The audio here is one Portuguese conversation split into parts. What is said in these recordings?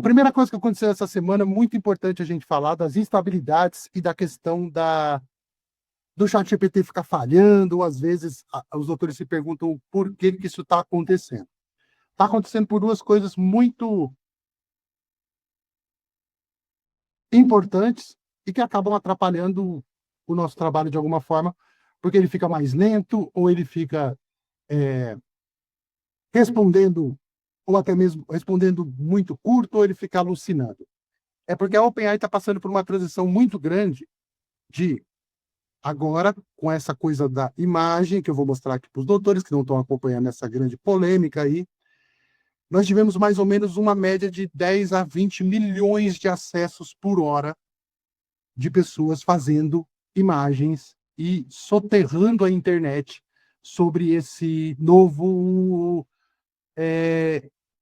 A primeira coisa que aconteceu essa semana, muito importante a gente falar das instabilidades e da questão do ChatGPT ficar falhando, ou às vezes os doutores se perguntam por que isso está acontecendo. Está acontecendo por duas coisas muito importantes e que acabam atrapalhando o nosso trabalho de alguma forma, porque ele fica mais lento, ou ele fica respondendo, ou até mesmo respondendo muito curto, ou ele fica alucinando. É porque a OpenAI está passando por uma transição muito grande de agora, com essa coisa da imagem, que eu vou mostrar aqui para os doutores que não estão acompanhando essa grande polêmica aí, nós tivemos mais ou menos uma média de 10 a 20 milhões de acessos por hora de pessoas fazendo imagens e soterrando a internet sobre esse novo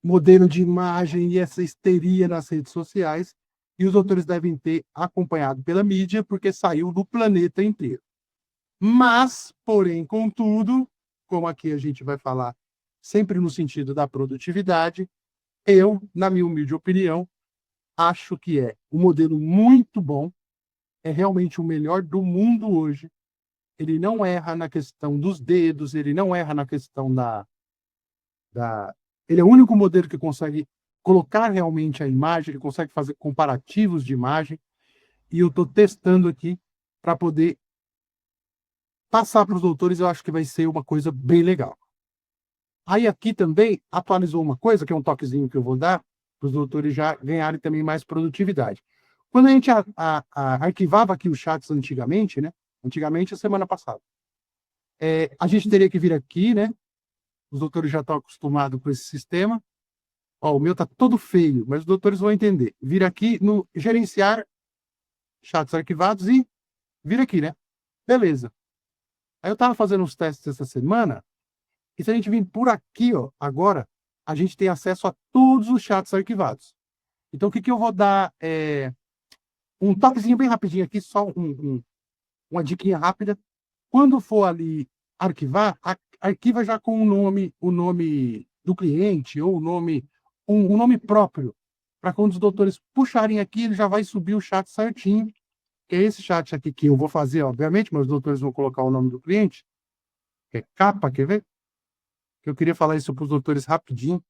modelo de imagem e essa histeria nas redes sociais. E os doutores devem ter acompanhado pela mídia, porque saiu no planeta inteiro. Mas, porém, contudo, como aqui a gente vai falar sempre no sentido da produtividade, eu, na minha humilde opinião, acho que é um modelo muito bom, é realmente o melhor do mundo hoje. Ele não erra na questão dos dedos, ele não erra na questão da... Ele é o único modelo que consegue colocar realmente a imagem, ele consegue fazer comparativos de imagem, e eu estou testando aqui para poder passar para os doutores. Eu acho que vai ser uma coisa bem legal. Aí aqui também atualizou uma coisa, que é um toquezinho que eu vou dar, para os doutores já ganharem também mais produtividade. Quando a gente arquivava aqui os chats antigamente, né? Antigamente, a semana passada, a gente teria que vir aqui, né? Os doutores já estão acostumados com esse sistema. Ó, o meu está todo feio, mas os doutores vão entender. Vir aqui no gerenciar chats arquivados e vir aqui, né? Beleza. Aí eu estava fazendo uns testes essa semana, e se a gente vir por aqui, ó, agora, a gente tem acesso a todos os chats arquivados. Então, o que eu vou dar? Um toquezinho bem rapidinho aqui, só uma diquinha rápida. Quando for ali arquivar, arquiva já com o nome do cliente, ou um nome próprio, para quando os doutores puxarem aqui, ele já vai subir o chat certinho, que é esse chat aqui que eu vou fazer, obviamente, mas os doutores vão colocar o nome do cliente, que é capa, quer ver? Que eu queria falar isso para os doutores rapidinho.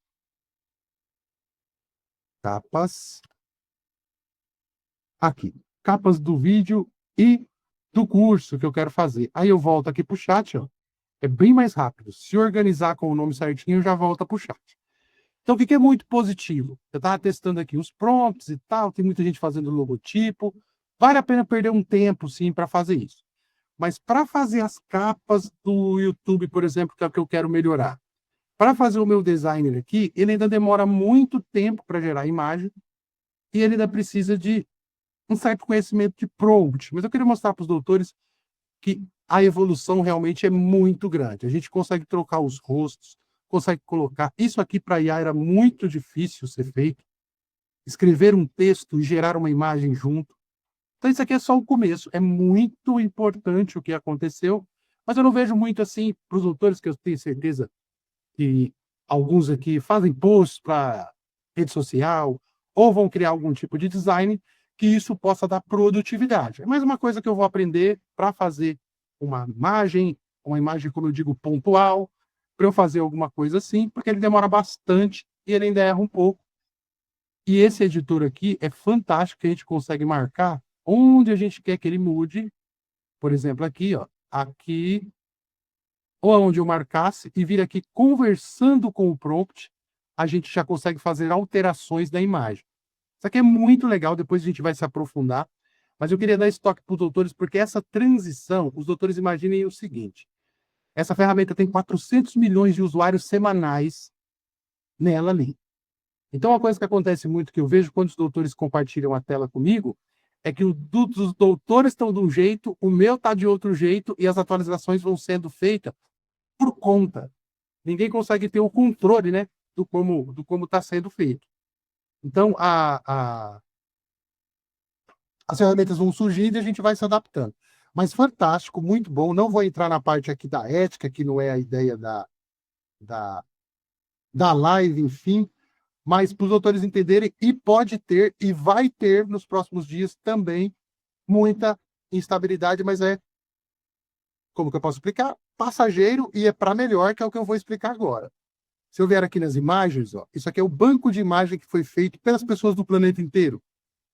Capas. Aqui. Capas do vídeo e do curso que eu quero fazer. Aí eu volto aqui para o chat, ó. É bem mais rápido. Se organizar com o nome certinho, já volta para o chat. Então, o que é muito positivo? Eu estava testando aqui os prompts e tal, tem muita gente fazendo logotipo. Vale a pena perder um tempo, sim, para fazer isso. Mas para fazer as capas do YouTube, por exemplo, que é o que eu quero melhorar, para fazer o meu designer aqui, ele ainda demora muito tempo para gerar imagem e ele ainda precisa de um certo conhecimento de prompt. Mas eu queria mostrar para os doutores que a evolução realmente é muito grande. A gente consegue trocar os rostos, consegue colocar... Isso aqui para IA era muito difícil ser feito. Escrever um texto e gerar uma imagem junto. Então isso aqui é só o começo. É muito importante o que aconteceu, mas eu não vejo muito assim para os doutores, que eu tenho certeza que alguns aqui fazem posts para rede social ou vão criar algum tipo de design, que isso possa dar produtividade. É mais uma coisa que eu vou aprender para fazer uma imagem, como eu digo, pontual, para eu fazer alguma coisa assim, porque ele demora bastante e ele ainda erra um pouco. E esse editor aqui é fantástico, que a gente consegue marcar onde a gente quer que ele mude. Por exemplo, aqui, ó, aqui, ou onde eu marcasse, e vir aqui conversando com o prompt, a gente já consegue fazer alterações da imagem. Isso aqui é muito legal, depois a gente vai se aprofundar, mas eu queria dar esse toque para os doutores, porque essa transição, os doutores imaginem o seguinte: essa ferramenta tem 400 milhões de usuários semanais nela ali. Então, uma coisa que acontece muito, que eu vejo quando os doutores compartilham a tela comigo, é que os doutores estão de um jeito, o meu está de outro jeito, e as atualizações vão sendo feitas por conta. Ninguém consegue ter o controle, né, do como está sendo feito. Então, as ferramentas vão surgindo e a gente vai se adaptando. Mas fantástico, muito bom. Não vou entrar na parte aqui da ética, que não é a ideia da live, enfim. mas para os doutores entenderem, e pode ter, e vai ter nos próximos dias também, muita instabilidade, mas como que eu posso explicar? Passageiro e é para melhor, que é o que eu vou explicar agora. Se eu vier aqui nas imagens, ó, isso aqui é o banco de imagem que foi feito pelas pessoas do planeta inteiro.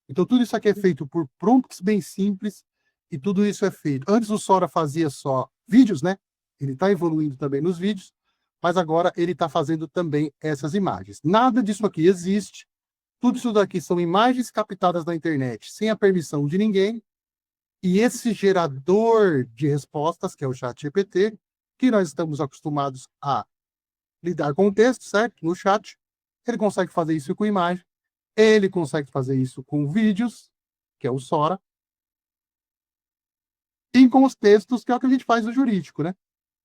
Então, tudo isso aqui é feito por prompts bem simples e tudo isso é feito. Antes o Sora fazia só vídeos, né? Ele está evoluindo também nos vídeos, mas agora ele está fazendo também essas imagens. Nada disso aqui existe. Tudo isso daqui são imagens captadas na internet sem a permissão de ninguém. E esse gerador de respostas, que é o ChatGPT, que nós estamos acostumados a lidar com o texto, certo? No chat, ele consegue fazer isso com imagem. Ele consegue fazer isso com vídeos, que é o Sora, e com os textos, que é o que a gente faz no jurídico, né?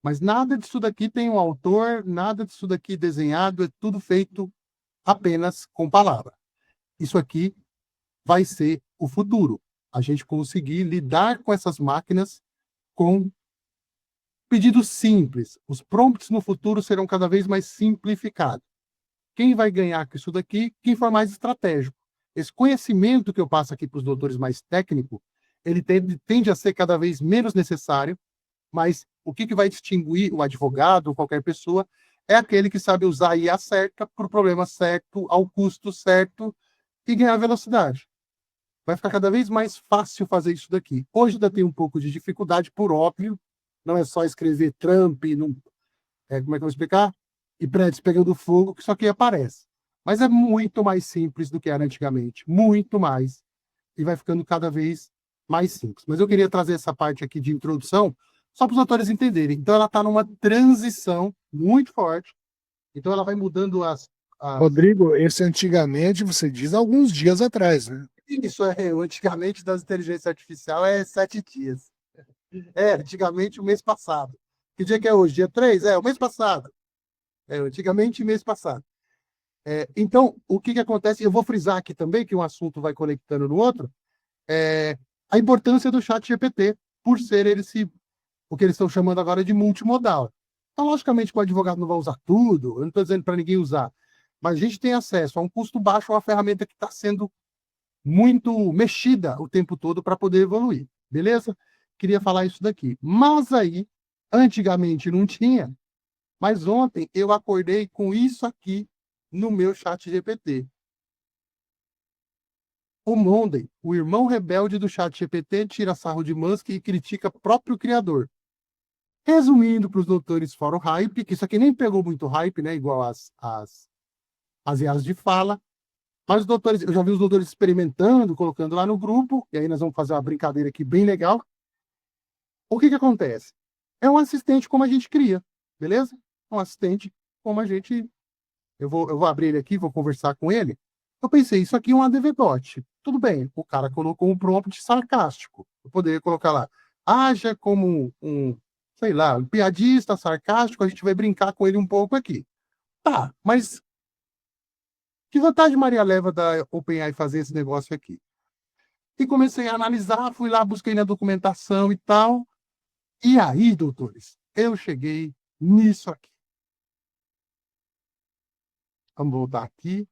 Mas nada disso daqui tem um autor, nada disso daqui desenhado, é tudo feito apenas com palavra. Isso aqui vai ser o futuro. A gente conseguir lidar com essas máquinas com pedidos simples. Os prompts no futuro serão cada vez mais simplificados. Quem vai ganhar com isso daqui? Quem for mais estratégico. Esse conhecimento que eu passo aqui para os doutores mais técnicos, ele tende a ser cada vez menos necessário, mas o que vai distinguir o advogado ou qualquer pessoa é aquele que sabe usar a IA certa para o problema certo, ao custo certo e ganhar velocidade. Vai ficar cada vez mais fácil fazer isso daqui. Hoje ainda tem um pouco de dificuldade, por óbvio, não é só escrever Trump, não, como é que eu vou explicar? E prédios pegando fogo, que isso aqui aparece. Mas é muito mais simples do que era antigamente. Muito mais. E vai ficando cada vez mais simples. Mas eu queria trazer essa parte aqui de introdução, só para os autores entenderem. Então, ela está numa transição muito forte. Então, ela vai mudando Rodrigo, esse antigamente, você diz alguns dias atrás, né? Isso antigamente das inteligências artificiais é 7 dias. Antigamente o mês passado. Que dia que é hoje? Dia 3? O mês passado. Antigamente, mês passado. Então, o que acontece? Eu vou frisar aqui também, que um assunto vai conectando no outro, a importância do chat GPT, por ser o que eles estão chamando agora de multimodal. Então, logicamente, que o advogado não vai usar tudo, eu não estou dizendo para ninguém usar, mas a gente tem acesso a um custo baixo a uma ferramenta que está sendo muito mexida o tempo todo para poder evoluir, beleza? Queria falar isso daqui. Mas aí, antigamente não tinha, mas ontem eu acordei com isso aqui no meu chat GPT. O Monday, o irmão rebelde do chat GPT, tira sarro de Musk e critica próprio criador. Resumindo para os doutores fora o hype, que isso aqui nem pegou muito hype, né? Igual as IAs de fala. Mas os doutores, eu já vi os doutores experimentando, colocando lá no grupo, e aí nós vamos fazer uma brincadeira aqui bem legal. O que acontece? É um assistente como a gente cria, beleza? Um assistente como a gente... Eu vou abrir ele aqui, vou conversar com ele. Eu pensei, isso aqui é um ADV-bot. Tudo bem, o cara colocou um prompt sarcástico. Eu poderia colocar lá, haja como sei lá, um piadista sarcástico, a gente vai brincar com ele um pouco aqui. Tá, mas que vantagem Maria leva da OpenAI fazer esse negócio aqui? E comecei a analisar, fui lá, busquei na documentação e tal. E aí, doutores, eu cheguei nisso aqui. Vamos voltar aqui.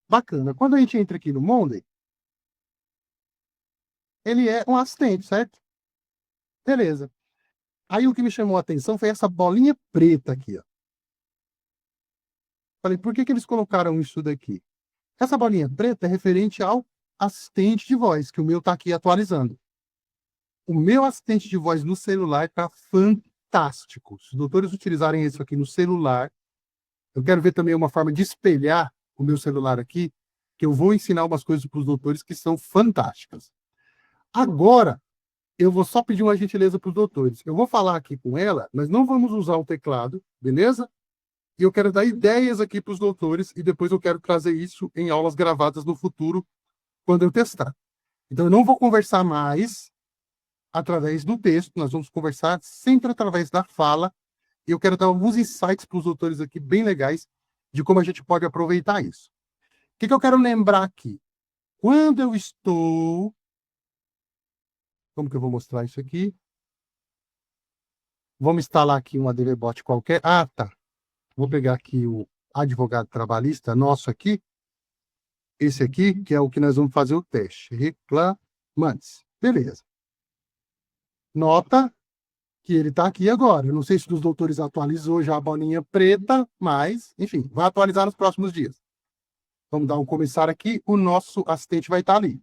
Bacana. Quando a gente entra aqui no Monday, ele é um assistente, certo? Beleza. Aí o que me chamou a atenção foi essa bolinha preta aqui, ó. Falei, por que eles colocaram isso daqui? Essa bolinha preta é referente ao assistente de voz, que o meu está aqui atualizando. O meu assistente de voz no celular está fantástico. Se os doutores utilizarem isso aqui no celular, eu quero ver também uma forma de espelhar o meu celular aqui, que eu vou ensinar umas coisas para os doutores que são fantásticas. Agora, eu vou só pedir uma gentileza para os doutores. Eu vou falar aqui com ela, nós não vamos usar o teclado, beleza? E eu quero dar ideias aqui para os doutores e depois eu quero trazer isso em aulas gravadas no futuro, quando eu testar. Então, eu não vou conversar mais através do texto, nós vamos conversar sempre através da fala. E eu quero dar alguns insights para os doutores aqui bem legais de como a gente pode aproveitar isso. O que eu quero lembrar aqui? Quando eu estou... Como que eu vou mostrar isso aqui? Vamos instalar aqui um ADVBot qualquer. Ah, tá. Vou pegar aqui advogado trabalhista nosso aqui, esse aqui, que é o que nós vamos fazer o teste. Reclamantes. Beleza. Nota que ele está aqui agora. Eu não sei se dos doutores atualizou já a bolinha preta, mas, enfim, vai atualizar nos próximos dias. Vamos dar um começar aqui. O nosso assistente vai estar ali.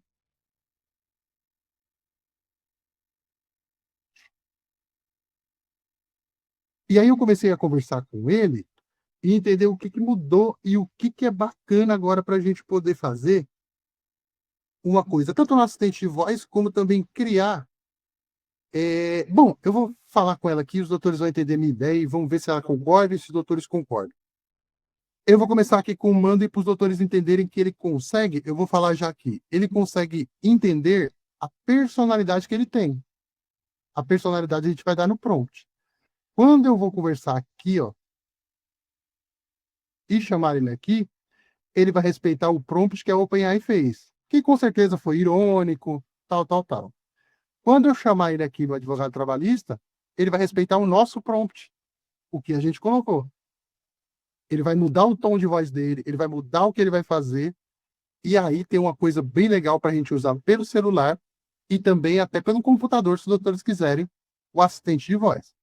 E aí eu comecei a conversar com ele e entender o que mudou e o que é bacana agora para a gente poder fazer uma coisa, tanto no assistente de voz, como também criar. Bom, eu vou falar com ela aqui, os doutores vão entender minha ideia e vão ver se ela concorda e se os doutores concordam. Eu vou começar aqui com o mando e para os doutores entenderem que ele consegue, eu vou falar já aqui, ele consegue entender a personalidade que ele tem. A personalidade a gente vai dar no prompt. Quando eu vou conversar aqui, ó, e chamar ele aqui, ele vai respeitar o prompt que a OpenAI fez, que com certeza foi irônico, tal, tal, tal. Quando eu chamar ele aqui no advogado trabalhista, ele vai respeitar o nosso prompt, o que a gente colocou. Ele vai mudar o tom de voz dele, ele vai mudar o que ele vai fazer, e aí tem uma coisa bem legal para a gente usar pelo celular e também até pelo computador, se os doutores quiserem, o assistente de voz.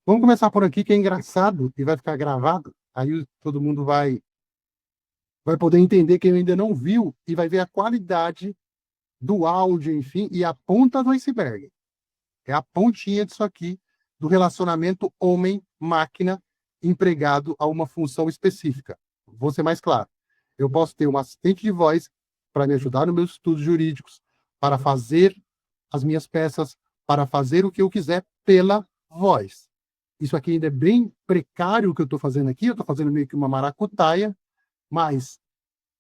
Vamos começar por aqui, que é engraçado e vai ficar gravado, aí todo mundo vai poder entender quem ainda não viu e vai ver a qualidade do áudio, enfim, e a ponta do iceberg. É a pontinha disso aqui, do relacionamento homem-máquina empregado a uma função específica. Vou ser mais claro. Eu posso ter um assistente de voz para me ajudar nos meus estudos jurídicos, para fazer as minhas peças, para fazer o que eu quiser pela voz. Isso aqui ainda é bem precário o que eu estou fazendo aqui, eu estou fazendo meio que uma maracutaia, mas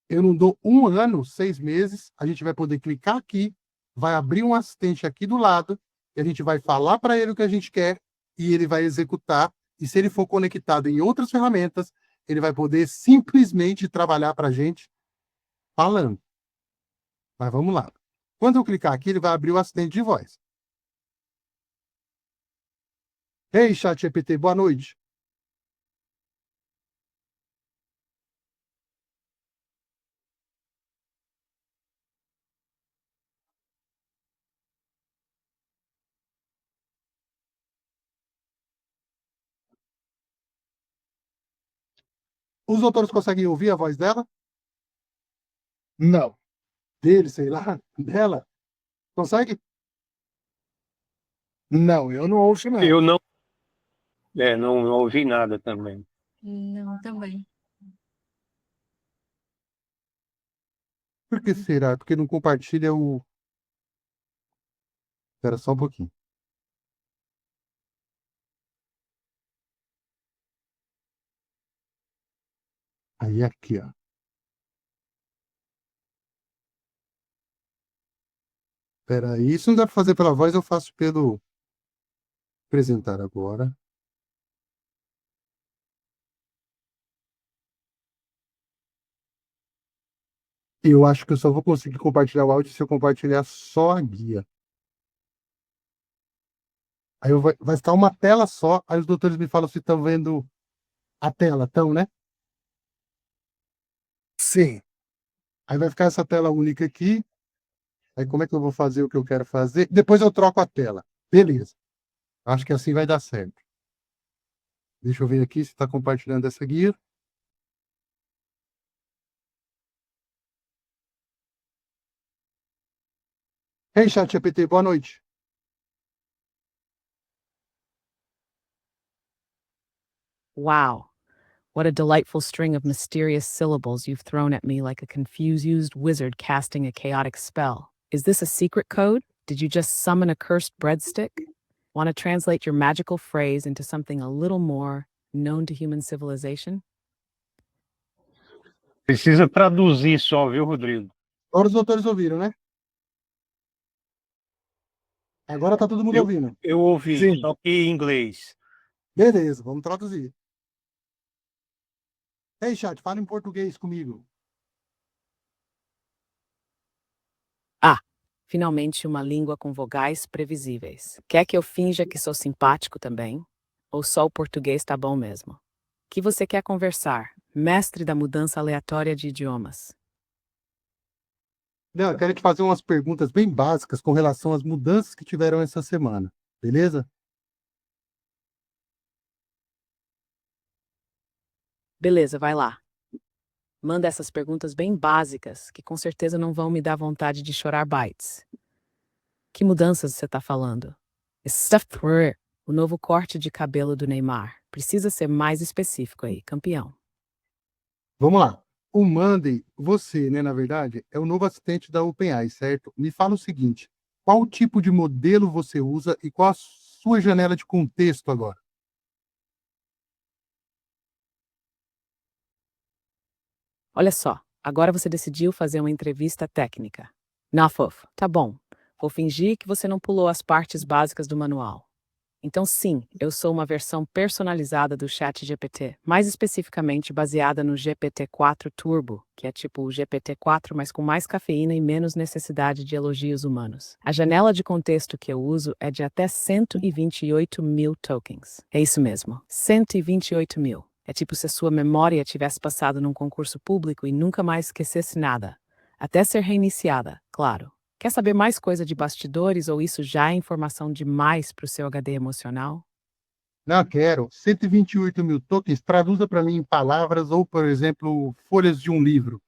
eu não dou 1 ano, 6 meses, a gente vai poder clicar aqui, vai abrir um assistente aqui do lado, e a gente vai falar para ele o que a gente quer, e ele vai executar, e se ele for conectado em outras ferramentas, ele vai poder simplesmente trabalhar para a gente falando. Mas vamos lá. Quando eu clicar aqui, ele vai abrir o assistente de voz. Ei, ChatGPT, boa noite. Os doutores conseguem ouvir a voz dela? Não. Dele, sei lá, dela? Consegue? Não, eu não ouço nada. Eu não, não ouvi nada também. Não, também. Por que será? Porque não compartilha o... Espera só um pouquinho. Aí aqui, ó. Espera aí. Isso não dá para fazer pela voz, eu faço pelo... Apresentar agora. Eu acho que eu só vou conseguir compartilhar o áudio se eu compartilhar só a guia. Aí vai estar uma tela só, aí os doutores me falam se estão vendo a tela, estão, né? Sim. Aí vai ficar essa tela única aqui. Aí como é que eu vou fazer o que eu quero fazer? Depois eu troco a tela. Beleza. Acho que assim vai dar certo. Deixa eu ver aqui se está compartilhando essa guia. Ei, ChatGPT, boa noite. Wow. What a delightful string of mysterious syllables you've thrown at me like a confused wizard casting a chaotic spell. Is this a secret code? Did you just summon a cursed breadstick? Want to translate your magical phrase into something a little more known to human civilization? Precisa traduzir só, viu, Rodrigo? Agora os doutores ouviram, né? Agora tá todo mundo ouvindo. Eu ouvi, Sim. só que em inglês. Beleza, vamos traduzir. Ei, chat, fala em português comigo. Finalmente uma língua com vogais previsíveis. Quer que eu finja que sou simpático também? Ou só o português tá bom mesmo? Que você quer conversar? mestre da mudança aleatória de idiomas. Não, eu quero te fazer umas perguntas bem básicas com relação às mudanças que tiveram essa semana, beleza? Beleza, vai lá. Manda essas perguntas bem básicas, que com certeza não vão me dar vontade de chorar bytes. Que mudanças você tá falando? Stuff, o novo corte de cabelo do Neymar. Precisa ser mais específico aí, campeão. Vamos lá. O Monday, você, né, na verdade, é o novo assistente da OpenAI, certo? Me fala o seguinte, qual tipo de modelo você usa e qual a sua janela de contexto agora? Olha só, agora você decidiu fazer uma entrevista técnica. Não, fofo, tá bom. Vou fingir que você não pulou as partes básicas do manual. Então, sim, eu sou uma versão personalizada do ChatGPT, mais especificamente baseada no GPT-4 Turbo, que é tipo o GPT-4, mas com mais cafeína e menos necessidade de elogios humanos. A janela de contexto que eu uso é de até 128 mil tokens. É isso mesmo, 128 mil. É tipo se a sua memória tivesse passado num concurso público e nunca mais esquecesse nada. Até ser reiniciada, claro. Quer saber mais coisa de bastidores ou isso já é informação demais para o seu HD emocional? Não, quero. 128 mil tokens, traduza para mim em palavras ou, por exemplo, folhas de um livro.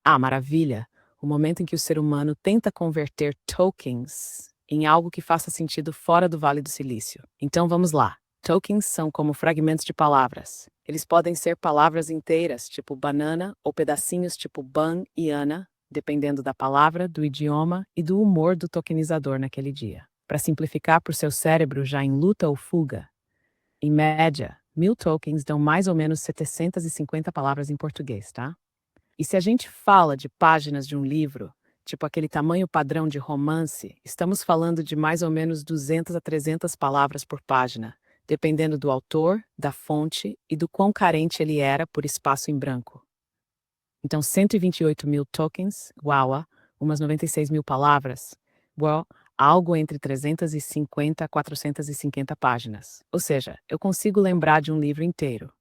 Ah, maravilha! O momento em que o ser humano tenta converter tokens em algo que faça sentido fora do Vale do Silício. Então vamos lá. Tokens são como fragmentos de palavras. Eles podem ser palavras inteiras, tipo banana, ou pedacinhos tipo ban e ana, dependendo da palavra, do idioma e do humor do tokenizador naquele dia. Para simplificar para o seu cérebro já em luta ou fuga, em média, 1000 tokens dão mais ou menos 750 palavras em português, tá? E se a gente fala de páginas de um livro, tipo aquele tamanho padrão de romance, estamos falando de mais ou menos 200 a 300 palavras por página, dependendo do autor, da fonte e do quão carente ele era por espaço em branco. Então, 128 mil tokens, uau, umas 96 mil palavras, uau, algo entre 350 a 450 páginas. Ou seja, eu consigo lembrar de um livro inteiro.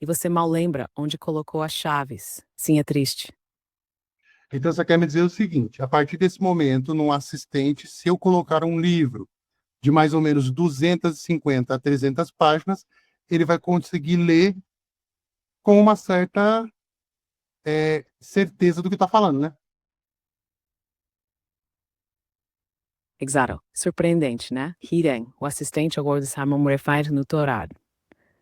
E você mal lembra onde colocou as chaves. Sim, é triste. Então, você quer me dizer o seguinte, a partir desse momento, num assistente, se eu colocar um livro de mais ou menos 250 a 300 páginas, ele vai conseguir ler com uma certa certeza do que está falando, né? Exato. Surpreendente, né? Hiren, o assistente agora está refine no Torado.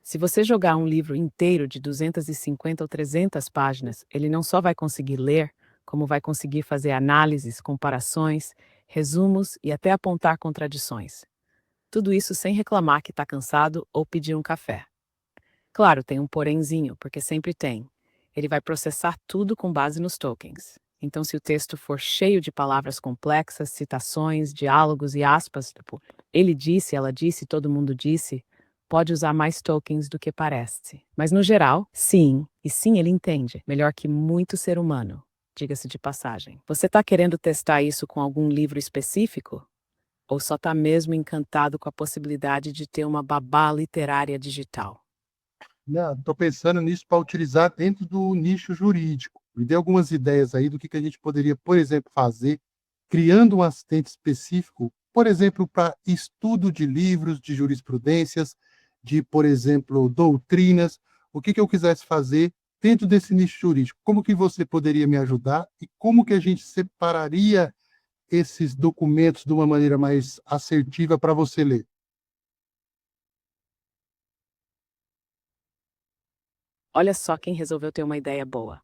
Se você jogar um livro inteiro de 250 ou 300 páginas, ele não só vai conseguir ler, como vai conseguir fazer análises, comparações, resumos e até apontar contradições. Tudo isso sem reclamar que está cansado ou pedir um café. Claro, tem um porémzinho, porque sempre tem. Ele vai processar tudo com base nos tokens. Então, se o texto for cheio de palavras complexas, citações, diálogos e aspas, tipo, ele disse, ela disse, todo mundo disse, pode usar mais tokens do que parece. Mas, no geral, sim, e sim ele entende, melhor que muito ser humano, diga-se de passagem. Você está querendo testar isso com algum livro específico? Ou só está mesmo encantado com a possibilidade de ter uma babá literária digital? Não, estou pensando nisso para utilizar dentro do nicho jurídico. Me dê algumas ideias aí do que a gente poderia, por exemplo, fazer, criando um assistente específico, por exemplo, para estudo de livros, de jurisprudências, de, por exemplo, doutrinas, o que eu quisesse fazer dentro desse nicho jurídico. Como que você poderia me ajudar e como que a gente separaria esses documentos de uma maneira mais assertiva para você ler? Olha só quem resolveu ter uma ideia boa.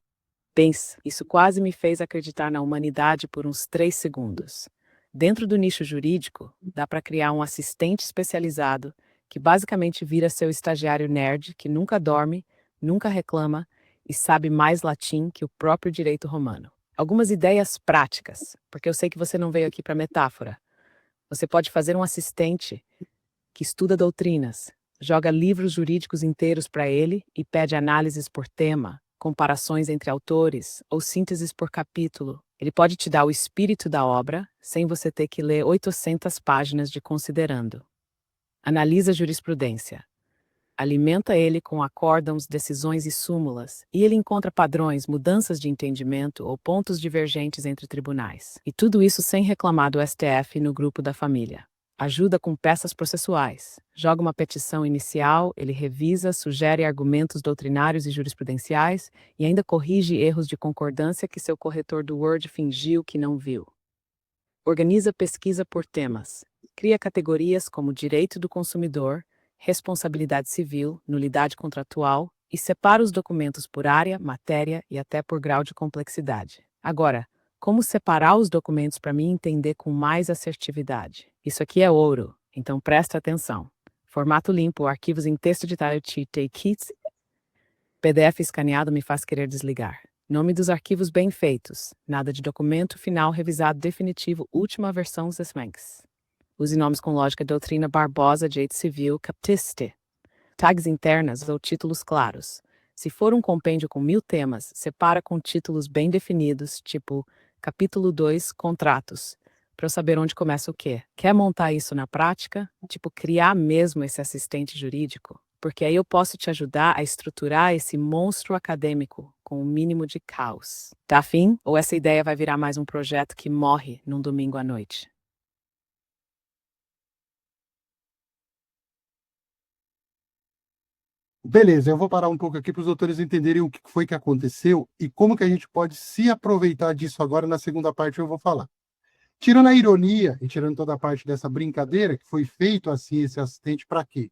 Pensa, isso quase me fez acreditar na humanidade por uns 3 segundos. Dentro do nicho jurídico, dá para criar um assistente especializado que basicamente vira seu estagiário nerd que nunca dorme, nunca reclama e sabe mais latim que o próprio direito romano. Algumas ideias práticas, porque eu sei que você não veio aqui para metáfora. Você pode fazer um assistente que estuda doutrinas, joga livros jurídicos inteiros para ele e pede análises por tema, comparações entre autores ou sínteses por capítulo. Ele pode te dar o espírito da obra, sem você ter que ler 800 páginas de considerando. Analisa a jurisprudência. Alimenta ele com acórdãos, decisões e súmulas, e ele encontra padrões, mudanças de entendimento ou pontos divergentes entre tribunais. E tudo isso sem reclamar do STF no grupo da família. Ajuda com peças processuais. Joga uma petição inicial, ele revisa, sugere argumentos doutrinários e jurisprudenciais e ainda corrige erros de concordância que seu corretor do Word fingiu que não viu. Organiza pesquisa por temas. Cria categorias como direito do consumidor, responsabilidade civil, nulidade contratual e separa os documentos por área, matéria e até por grau de complexidade. Agora, como separar os documentos para mim entender com mais assertividade? Isso aqui é ouro, então presta atenção. Formato limpo, arquivos em texto de kits, PDF escaneado me faz querer desligar. Nome dos arquivos bem feitos, nada de documento final revisado definitivo, última versão dos SMANCs. Use nomes com lógica doutrina Barbosa, direito civil, captiste. Tags internas ou títulos claros. Se for um compêndio com 1000 temas, separa com títulos bem definidos, tipo capítulo 2, contratos, para eu saber onde começa o quê. Quer montar isso na prática? Tipo, criar mesmo esse assistente jurídico? Porque aí eu posso te ajudar a estruturar esse monstro acadêmico com o mínimo de caos. Tá afim? Ou essa ideia vai virar mais um projeto que morre num domingo à noite? Beleza, eu vou parar um pouco aqui para os doutores entenderem o que foi que aconteceu e como que a gente pode se aproveitar disso agora. Na segunda parte eu vou falar. Tirando a ironia e tirando toda a parte dessa brincadeira que foi feito assim esse assistente para quê?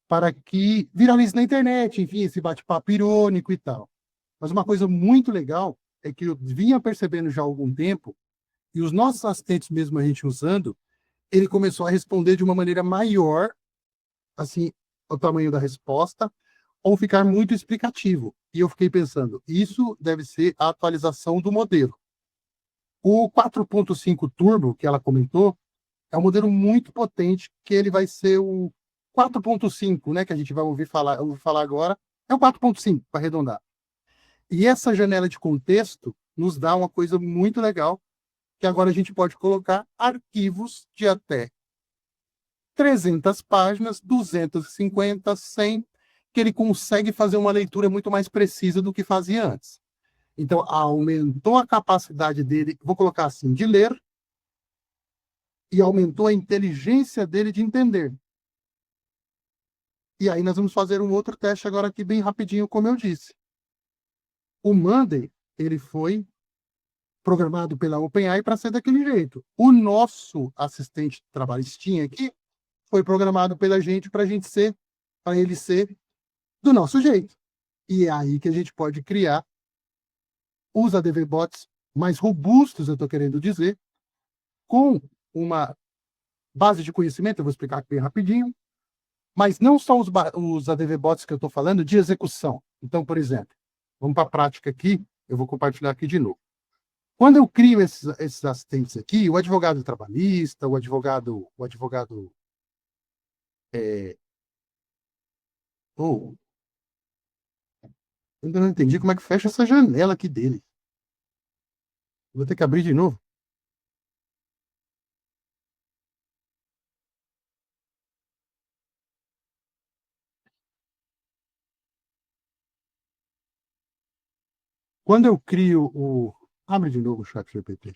Para que viralize na internet, enfim, esse bate-papo irônico e tal. Mas uma coisa muito legal é que eu vinha percebendo já há algum tempo, e os nossos assistentes mesmo a gente usando, ele começou a responder de uma maneira maior, assim, o tamanho da resposta, ou ficar muito explicativo. E eu fiquei pensando, isso deve ser a atualização do modelo. O 4.5 Turbo, que ela comentou, é um modelo muito potente, que ele vai ser o 4.5, né, que a gente vai ouvir falar agora, é o 4.5, para arredondar. E essa janela de contexto nos dá uma coisa muito legal, que agora a gente pode colocar arquivos de até 300 páginas, 250, 100, que ele consegue fazer uma leitura muito mais precisa do que fazia antes. Então, aumentou a capacidade dele, vou colocar assim, de ler, e aumentou a inteligência dele de entender. E aí nós vamos fazer um outro teste agora aqui bem rapidinho, como eu disse. O Monday, ele foi programado pela OpenAI para ser daquele jeito. O nosso assistente trabalhistinha aqui foi programado pela gente para ele ser do nosso jeito. E é aí que a gente pode criar os ADV bots mais robustos, eu estou querendo dizer, com uma base de conhecimento, eu vou explicar aqui bem rapidinho, mas não só os ADV bots que eu estou falando de execução. Então, por exemplo, vamos para a prática aqui, eu vou compartilhar aqui de novo. Quando eu crio esses assistentes aqui, o advogado trabalhista, o advogado eu ainda não entendi como é que fecha essa janela aqui dele. Vou ter que abrir de novo. Quando eu crio o... Abre de novo o chat GPT.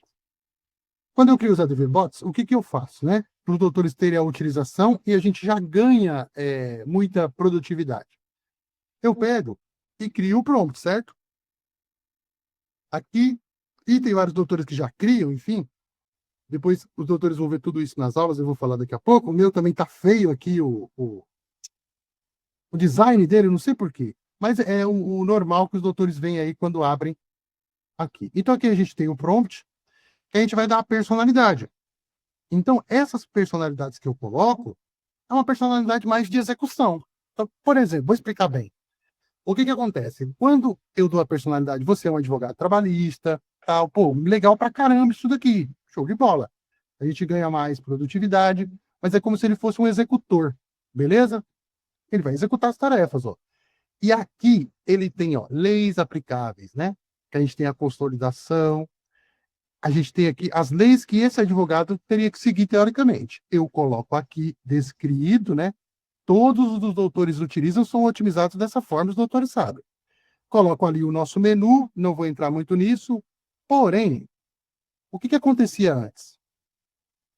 Quando eu crio os ADV Bots, o que eu faço, né? Para os doutores terem a utilização e a gente já ganha muita produtividade. Eu pego e crio o prompt, certo? Aqui, e tem vários doutores que já criam, enfim. Depois os doutores vão ver tudo isso nas aulas, eu vou falar daqui a pouco. O meu também tá feio aqui, o design dele, não sei por quê. Mas é o normal que os doutores veem aí quando abrem aqui. Então aqui a gente tem o prompt, que a gente vai dar a personalidade. Então, essas personalidades que eu coloco é uma personalidade mais de execução. Então, por exemplo, vou explicar bem. O que acontece? Quando eu dou a personalidade, você é um advogado trabalhista, tal, pô, legal pra caramba isso daqui, show de bola. A gente ganha mais produtividade, mas é como se ele fosse um executor, beleza? Ele vai executar as tarefas, ó. E aqui ele tem, ó, leis aplicáveis, né? Que a gente tem a consolidação, a gente tem aqui as leis que esse advogado teria que seguir teoricamente. Eu coloco aqui descrito, né? Todos os doutores utilizam, são otimizados dessa forma, os doutores sabem. Coloco ali o nosso menu, não vou entrar muito nisso, porém, o que acontecia antes?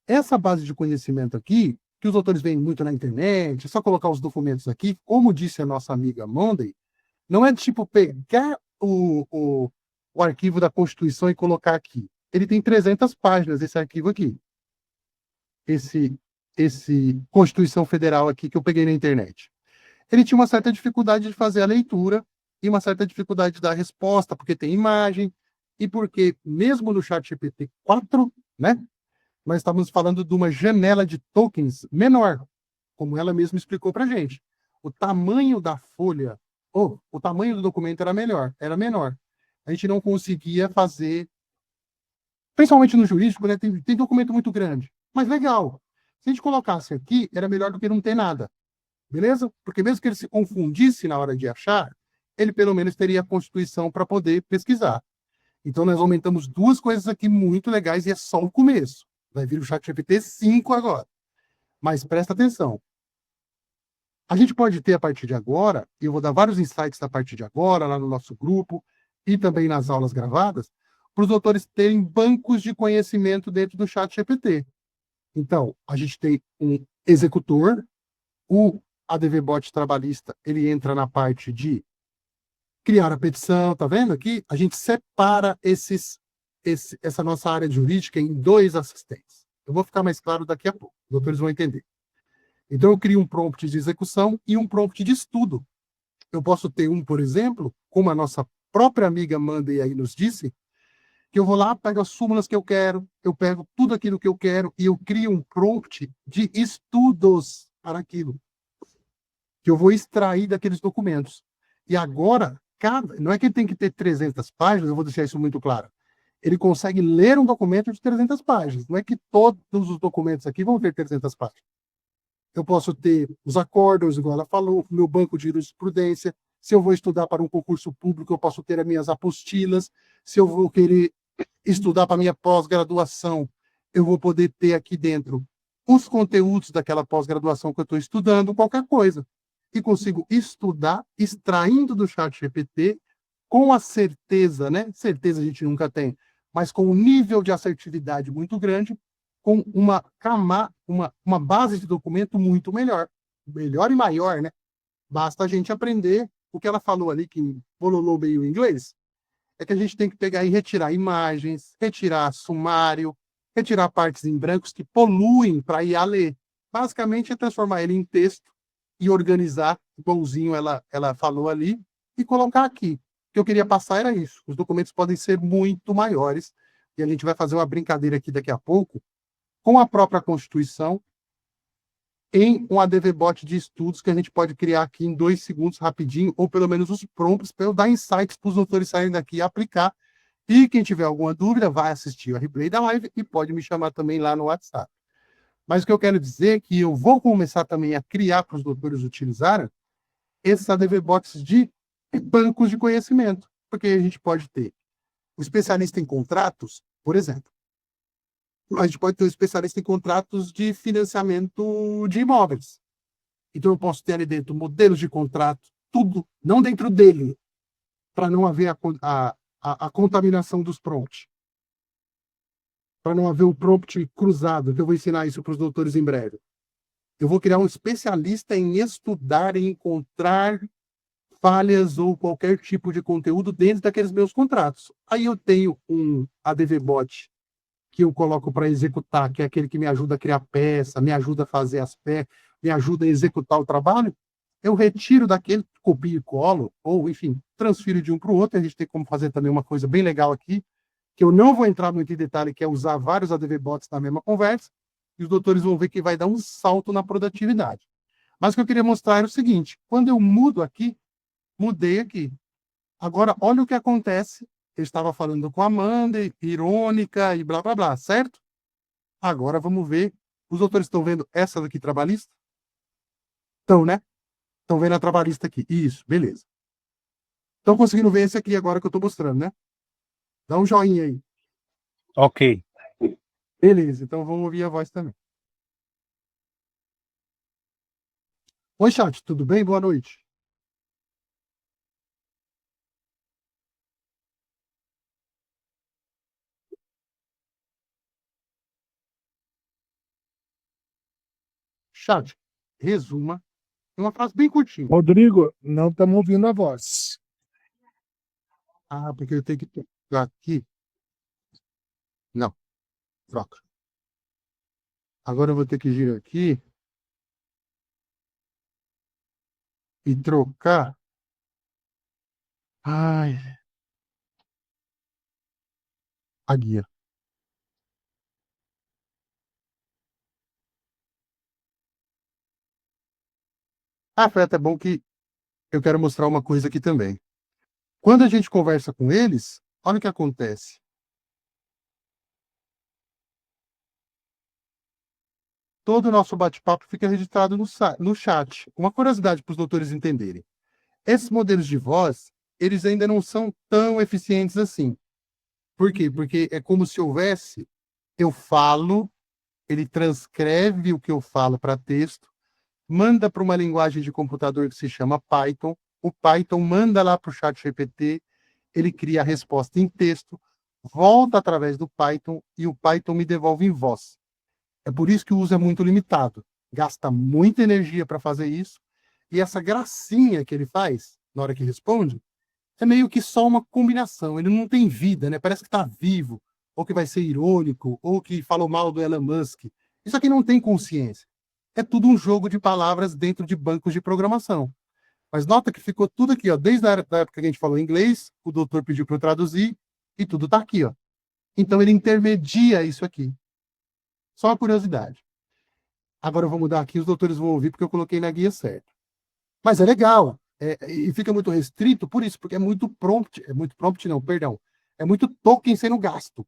Essa base de conhecimento aqui, que os autores veem muito na internet, é só colocar os documentos aqui, como disse a nossa amiga Monday, não é tipo pegar o arquivo da Constituição e colocar aqui. Ele tem 300 páginas, esse arquivo aqui. Esse Constituição Federal aqui que eu peguei na internet. Ele tinha uma certa dificuldade de fazer a leitura e uma certa dificuldade de dar a resposta, porque tem imagem e porque, mesmo no ChatGPT 4, né, nós estávamos falando de uma janela de tokens menor, como ela mesma explicou para a gente. O tamanho da folha, ou o tamanho do documento era menor. A gente não conseguia fazer, principalmente no jurídico, né, tem documento muito grande, mas legal. Se a gente colocasse aqui, era melhor do que não ter nada. Beleza? Porque mesmo que ele se confundisse na hora de achar, ele pelo menos teria a Constituição para poder pesquisar. Então nós aumentamos duas coisas aqui muito legais e é só o começo. Vai vir o ChatGPT 5 agora. Mas presta atenção. A gente pode ter a partir de agora, e eu vou dar vários insights a partir de agora, lá no nosso grupo, e também nas aulas gravadas, para os doutores terem bancos de conhecimento dentro do ChatGPT. Então, a gente tem um executor, o ADVBot trabalhista, ele entra na parte de criar a petição, tá vendo aqui? A gente separa essa nossa área jurídica em dois assistentes. Eu vou ficar mais claro daqui a pouco, os doutores vão entender. Então, eu crio um prompt de execução e um prompt de estudo. Eu posso ter um, por exemplo, como a nossa própria amiga Mandy aí nos disse, que eu vou lá, pego as súmulas que eu quero, eu pego tudo aquilo que eu quero e eu crio um prompt de estudos para aquilo, que eu vou extrair daqueles documentos. E agora, não é que ele tem que ter 300 páginas, eu vou deixar isso muito claro. Ele consegue ler um documento de 300 páginas. Não é que todos os documentos aqui vão ter 300 páginas. Eu posso ter os acórdãos, igual ela falou, o meu banco de jurisprudência. Se eu vou estudar para um concurso público, eu posso ter as minhas apostilas. Se eu vou querer estudar para a minha pós-graduação, eu vou poder ter aqui dentro os conteúdos daquela pós-graduação que eu estou estudando, qualquer coisa. E consigo estudar, extraindo do ChatGPT, com a certeza, né? Certeza a gente nunca tem, mas com um nível de assertividade muito grande, com uma base de documento muito melhor. Melhor e maior, né? Basta a gente aprender o que ela falou ali, que bololou meio em inglês, é que a gente tem que pegar e retirar imagens, retirar sumário, retirar partes em brancos que poluem para ir a ler. Basicamente é transformar ele em texto e organizar, igualzinho ela falou ali, e colocar aqui. O que eu queria passar era isso. Os documentos podem ser muito maiores, e a gente vai fazer uma brincadeira aqui daqui a pouco, com a própria Constituição, em um ADVBot de estudos que a gente pode criar aqui em 2 segundos rapidinho, ou pelo menos os prompts, para eu dar insights para os doutores saírem daqui e aplicar. E quem tiver alguma dúvida, vai assistir o replay da live e pode me chamar também lá no WhatsApp. Mas o que eu quero dizer é que eu vou começar também a criar para os doutores utilizarem esses ADVBots de bancos de conhecimento, porque a gente pode ter o especialista em contratos, por exemplo. A gente pode ter um especialista em contratos de financiamento de imóveis. Então, eu posso ter ali dentro modelos de contrato, tudo, não dentro dele, para não haver a contaminação dos prompts. Para não haver o prompt cruzado, que eu vou ensinar isso para os doutores em breve. Eu vou criar um especialista em estudar e encontrar falhas ou qualquer tipo de conteúdo dentro daqueles meus contratos. Aí eu tenho um ADVBot que eu coloco para executar, que é aquele que me ajuda a criar peça, me ajuda a fazer as peças, me ajuda a executar o trabalho, eu retiro daquele, copio e colo, ou, enfim, transfiro de um para o outro. A gente tem como fazer também uma coisa bem legal aqui, que eu não vou entrar muito em detalhe, que é usar vários ADVBots na mesma conversa, e os doutores vão ver que vai dar um salto na produtividade. Mas o que eu queria mostrar era o seguinte, quando eu mudo aqui, mudei aqui. Agora, olha o que acontece. Eu estava falando com a Amanda, irônica e blá, blá, blá, certo? Agora vamos ver. Os doutores estão vendo essa daqui trabalhista? Estão, né? Estão vendo a trabalhista aqui. Isso, beleza. Estão conseguindo ver esse aqui agora que eu estou mostrando, né? Dá um joinha aí. Ok. Beleza, então vamos ouvir a voz também. Oi, chat, tudo bem? Boa noite. Chat, resuma em uma frase bem curtinha. Rodrigo, não estamos ouvindo a voz. Ah, porque eu tenho que trocar aqui. Não, troca. Agora eu vou ter que girar aqui e trocar. Ai, a guia. Ah, foi até bom que eu quero mostrar uma coisa aqui também. Quando a gente conversa com eles, olha o que acontece. Todo o nosso bate-papo fica registrado no chat. Uma curiosidade para os doutores entenderem. Esses modelos de voz, eles ainda não são tão eficientes assim. Por quê? Porque é como se houvesse, eu falo, ele transcreve o que eu falo para texto, manda para uma linguagem de computador que se chama Python, o Python manda lá para o chat GPT, ele cria a resposta em texto, volta através do Python e o Python me devolve em voz. É por isso que o uso é muito limitado. Gasta muita energia para fazer isso, e essa gracinha que ele faz, na hora que responde, é meio que só uma combinação. Ele não tem vida, né? Parece que está vivo, ou que vai ser irônico, ou que falou mal do Elon Musk. Isso aqui não tem consciência. É tudo um jogo de palavras dentro de bancos de programação. Mas nota que ficou tudo aqui, ó. Desde a época que a gente falou inglês, o doutor pediu para eu traduzir, e tudo está aqui, ó. Então ele intermedia isso aqui. Só uma curiosidade. Agora eu vou mudar aqui, os doutores vão ouvir, porque eu coloquei na guia certa. Mas é legal. E fica muito restrito por isso, porque é muito prompt não, perdão, é muito token sendo gasto.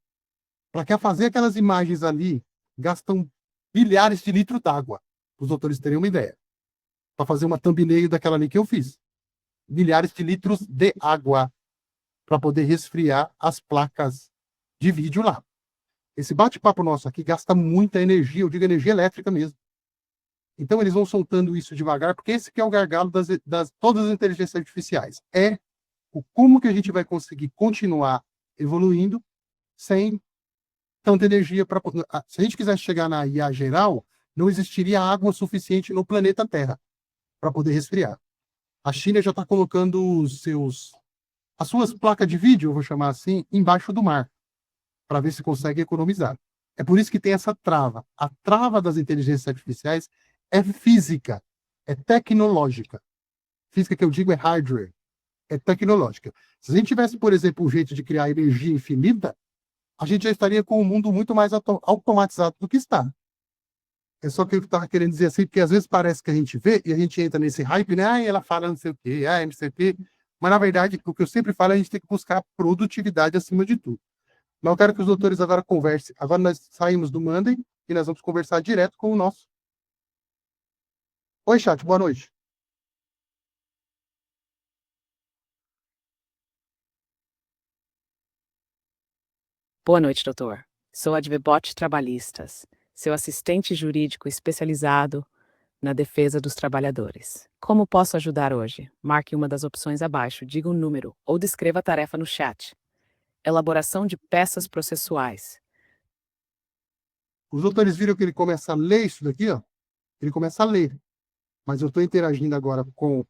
Para quer fazer aquelas imagens ali, gastam bilhares de litros d'água, para os doutores terem uma ideia. Para fazer uma thumbnail daquela ali que eu fiz. Milhares de litros de água para poder resfriar as placas de vídeo lá. Esse bate-papo nosso aqui gasta muita energia, eu digo energia elétrica mesmo. Então eles vão soltando isso devagar, porque esse que é o gargalo das todas as inteligências artificiais. É o como que a gente vai conseguir continuar evoluindo sem tanta energia para. Se a gente quisesse chegar na IA geral, não existiria água suficiente no planeta Terra para poder resfriar. A China já está colocando as suas placas de vídeo, eu vou chamar assim, embaixo do mar, para ver se consegue economizar. É por isso que tem essa trava. A trava das inteligências artificiais é física, é tecnológica. Física que eu digo é hardware, é tecnológica. Se a gente tivesse, por exemplo, um jeito de criar energia infinita, a gente já estaria com um mundo muito mais automatizado do que está. É só que eu estava querendo dizer assim, porque às vezes parece que a gente vê e a gente entra nesse hype, né? Ah, ela fala não sei o quê, ah, não sei o quê. Mas, na verdade, o que eu sempre falo é a gente tem que buscar produtividade acima de tudo. Mas eu quero que os doutores agora conversem. Agora nós saímos do Monday e nós vamos conversar direto com o nosso. Oi, chat, boa noite. Boa noite, doutor. Sou advogate trabalhistas, seu assistente jurídico especializado na defesa dos trabalhadores. Como posso ajudar hoje? Marque uma das opções abaixo, diga um número ou descreva a tarefa no chat. Elaboração de peças processuais. Os doutores viram que ele começa a ler isso daqui, ó. Ele começa a ler. Mas eu estou interagindo agora com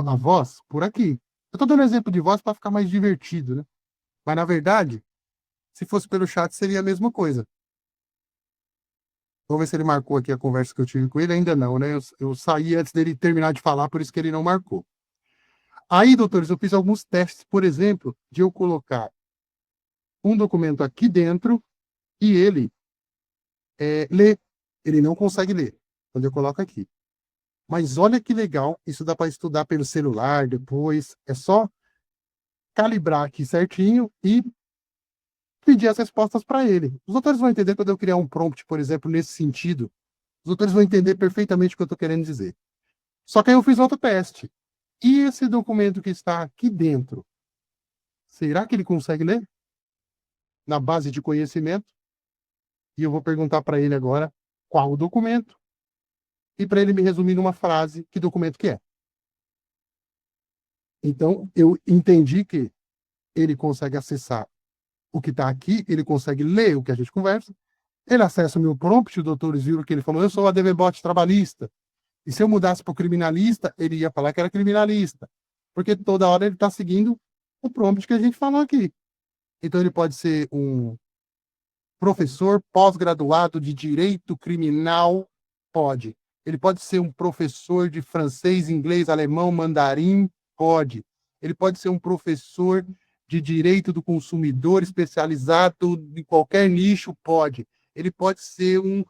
a voz por aqui. Eu estou dando exemplo de voz para ficar mais divertido, né? Mas, na verdade, se fosse pelo chat, seria a mesma coisa. Vamos ver se ele marcou aqui a conversa que eu tive com ele. Ainda não, né? Eu saí antes dele terminar de falar, por isso que ele não marcou. Aí, doutores, eu fiz alguns testes, por exemplo, de eu colocar um documento aqui dentro e ele ler. Ele não consegue ler quando eu coloco aqui. Mas olha que legal, isso dá para estudar pelo celular depois. É só calibrar aqui certinho e pedir as respostas para ele. Os doutores vão entender quando eu criar um prompt, por exemplo, nesse sentido. Os doutores vão entender perfeitamente o que eu estou querendo dizer. Só que aí eu fiz outro teste. E esse documento que está aqui dentro, será que ele consegue ler? na base de conhecimento, e eu vou perguntar para ele agora qual o documento, e para ele me resumir numa frase que documento que é. Então, eu entendi que ele consegue acessar o que está aqui, ele consegue ler o que a gente conversa, ele acessa o meu prompt, os doutores viram que ele falou, eu sou o ADVBot trabalhista, e se eu mudasse para o criminalista, ele ia falar que era criminalista, porque toda hora ele está seguindo o prompt que a gente falou aqui. Então, ele pode ser um professor pós-graduado de direito criminal, pode. Ele pode ser um professor de francês, inglês, alemão, mandarim, pode. Ele pode ser um professor de direito do consumidor especializado em qualquer nicho, pode. Ele pode ser um